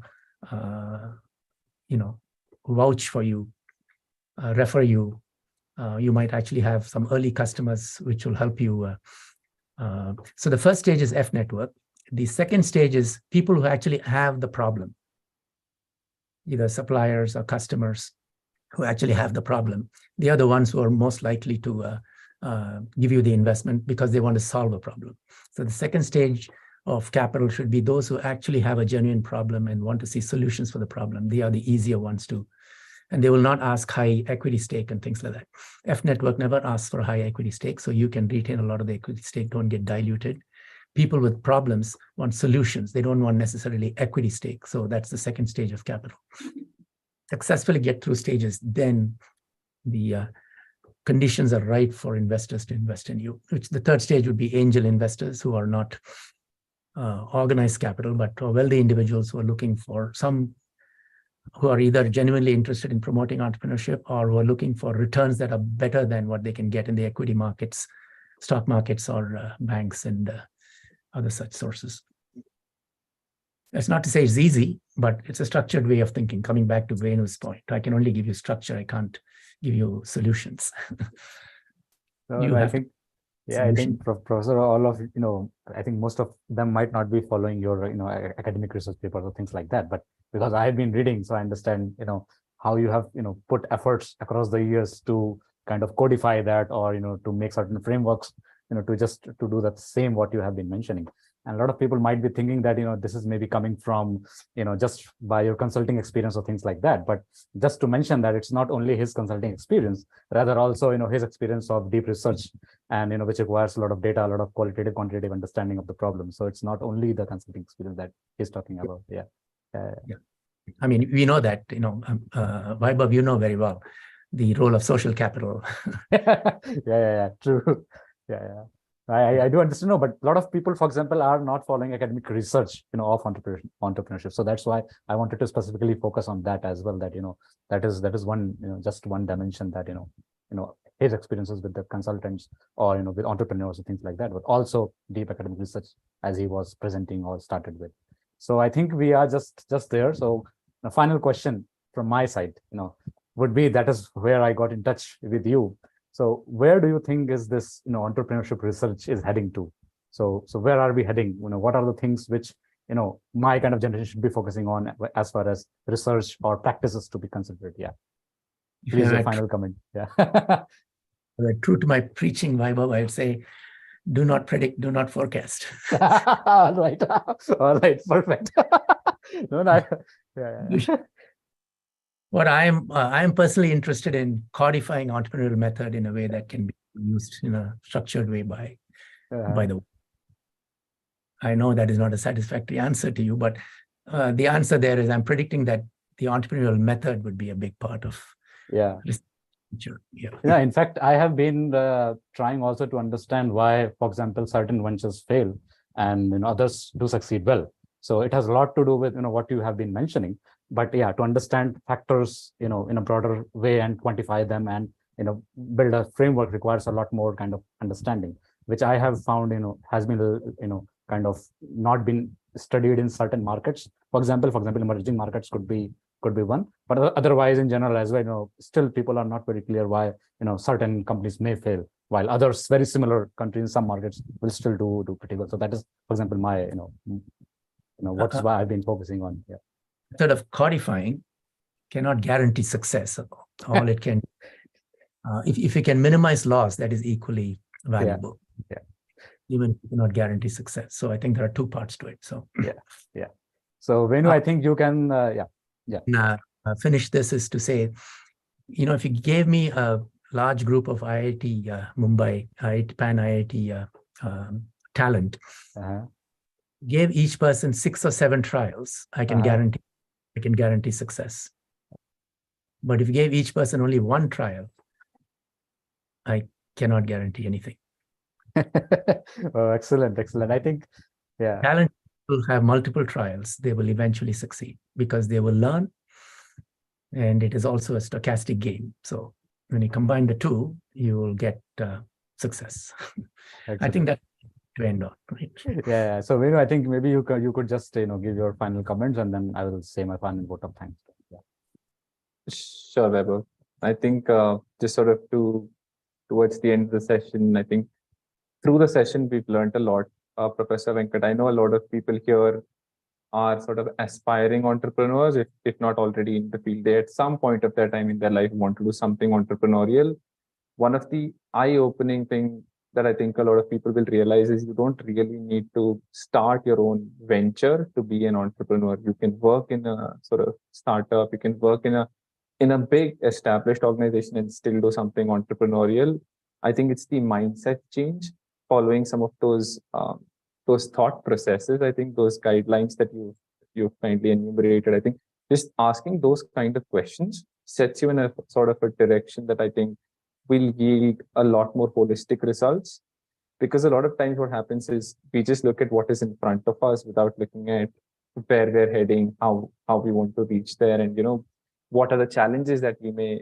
vouch for you, refer you. You might actually have some early customers which will help you So the first stage is F network. The second stage is people who actually have the problem, either suppliers or customers who actually have the problem. They are the ones who are most likely to give you the investment because they want to solve a problem. So the second stage of capital should be those who actually have a genuine problem and want to see solutions for the problem. They are the easier ones to, and they will not ask high equity stake and things like that. F network never asks for high equity stake, so you can retain a lot of the equity stake, don't get diluted. People with problems want solutions. They don't want necessarily equity stake. So that's the second stage of capital. Successfully get through stages, then the conditions are right for investors to invest in you. Which the third stage would be angel investors who are not organized capital, but wealthy individuals who are looking for who are either genuinely interested in promoting entrepreneurship or who are looking for returns that are better than what they can get in the equity markets, stock markets, or banks and other such sources. That's not to say it's easy, but it's a structured way of thinking. Coming back to Venu's point, I can only give you structure. I can't give you solutions. I think, I think Professor, all of, I think most of them might not be following your, academic research papers or things like that. But because I've been reading, so I understand, how you have, put efforts across the years to kind of codify that, or, to make certain frameworks, to do that same what you have been mentioning. And a lot of people might be thinking that, this is maybe coming from, just by your consulting experience or things like that. But just to mention that it's not only his consulting experience, rather also, his experience of deep research and, which requires a lot of data, a lot of qualitative, quantitative understanding of the problem. So it's not only the consulting experience that he's talking about. Yeah. I mean, we know that, Vaibhav, you know very well the role of social capital. True. I do understand, no, but a lot of people, for example, are not following academic research, of entrepreneurship. So that's why I wanted to specifically focus on that as well. That that is one, just one dimension that his experiences with the consultants or with entrepreneurs and things like that, but also deep academic research as he was presenting or started with. So I think we are just there. So the final question from my side, would be, that is where I got in touch with you. So where do you think is this, entrepreneurship research is heading to? So where are we heading? What are the things which, my kind of generation should be focusing on as far as research or practices to be considered? Yeah. Please, your final comment. Yeah. True to my preaching, Vaibhav, I would say, do not predict, do not forecast. All right. Perfect. What I am personally interested in codifying entrepreneurial method in a way that can be used in a structured way by the. I know that is not a satisfactory answer to you, but the answer there is I'm predicting that the entrepreneurial method would be a big part of. Yeah. Yeah. In fact, I have been trying also to understand why, for example, certain ventures fail and others do succeed well. So it has a lot to do with what you have been mentioning. But yeah, to understand factors in a broader way and quantify them and build a framework requires a lot more kind of understanding, which I have found has been kind of not been studied in certain markets. For example, emerging markets could be one, but otherwise in general as well, still people are not very clear why certain companies may fail, while others, very similar countries in some markets, will still do pretty well. So that is, for example, my what's why I've been focusing on. Yeah. Method of codifying cannot guarantee success. All it can, if you can minimize loss, that is equally valuable. Yeah. Even cannot guarantee success. So I think there are two parts to it. So yeah. So Venu, I think you can finish this is to say, if you gave me a large group of IIT Mumbai, Pan IIT talent, gave each person 6 or 7 trials, I can guarantee success. But if you gave each person only 1 trial, I cannot guarantee anything. Oh, excellent. I think, talent will have multiple trials. They will eventually succeed because they will learn, and it is also a stochastic game. So when you combine the two, you will get success. I think that to end on, right? Yeah. So Venu, I think maybe you could just give your final comments, and then I will say my final vote of thanks. Yeah. Sure, Vaibhav. I think just sort of towards the end of the session, I think through the session, we've learned a lot. Professor Venkat, I know a lot of people here are sort of aspiring entrepreneurs, if not already in the field. They at some point of their time in their life want to do something entrepreneurial. One of the eye-opening thing that I think a lot of people will realize is you don't really need to start your own venture to be an entrepreneur. You can work in a sort of startup, you can work in a big established organization and still do something entrepreneurial. I think it's the mindset change, following some of those thought processes. I think those guidelines that you've kindly enumerated, I think just asking those kind of questions sets you in a sort of a direction that I think will yield a lot more holistic results. Because a lot of times what happens is we just look at what is in front of us without looking at where we're heading, how we want to reach there, and what are the challenges that we may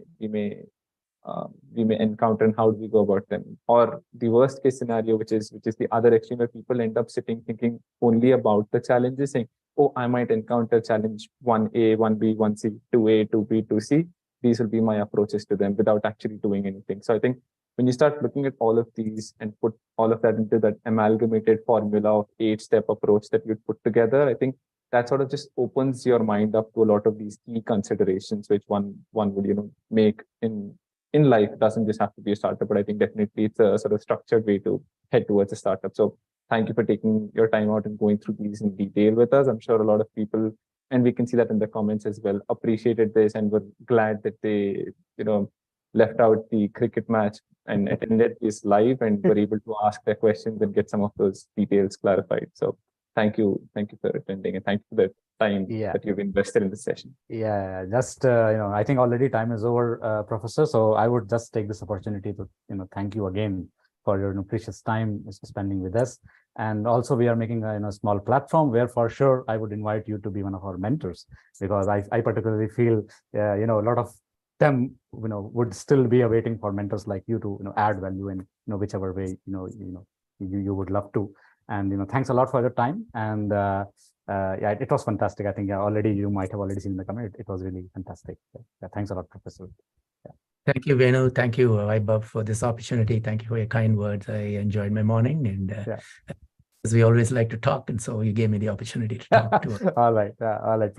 encounter and how do we go about them. Or the worst case scenario, which is the other extreme, where people end up sitting thinking only about the challenges, saying, oh, I might encounter challenge 1A, 1B, 1C, 2A, 2B, 2C. These will be my approaches to them without actually doing anything. So I think when you start looking at all of these and put all of that into that amalgamated formula of 8-step approach that you'd put together, I think that sort of just opens your mind up to a lot of these key considerations, which one would, make in life. It doesn't just have to be a startup, but I think definitely it's a sort of structured way to head towards a startup. So thank you for taking your time out and going through these in detail with us. I'm sure a lot of people, and we can see that in the comments as well, appreciated this and were glad that they, left out the cricket match and attended this live and were able to ask their questions and get some of those details clarified. So thank you for attending, and thank you for the time that you've invested in this session. Yeah, just I think already time is over, Professor. So I would just take this opportunity to thank you again for your precious time spending with us. And also we are making a small platform where for sure I would invite you to be one of our mentors, because I particularly feel a lot of them would still be awaiting for mentors like you to add value in whichever way you would love to. And thanks a lot for your time. And yeah, it was fantastic. I think already you might have already seen the comment. It was really fantastic. Yeah, thanks a lot, Professor. Yeah. Thank you, Venu. Thank you, Vaibhav, for this opportunity. Thank you for your kind words. I enjoyed my morning, and as we always like to talk, and so you gave me the opportunity to talk to. All right, Professor.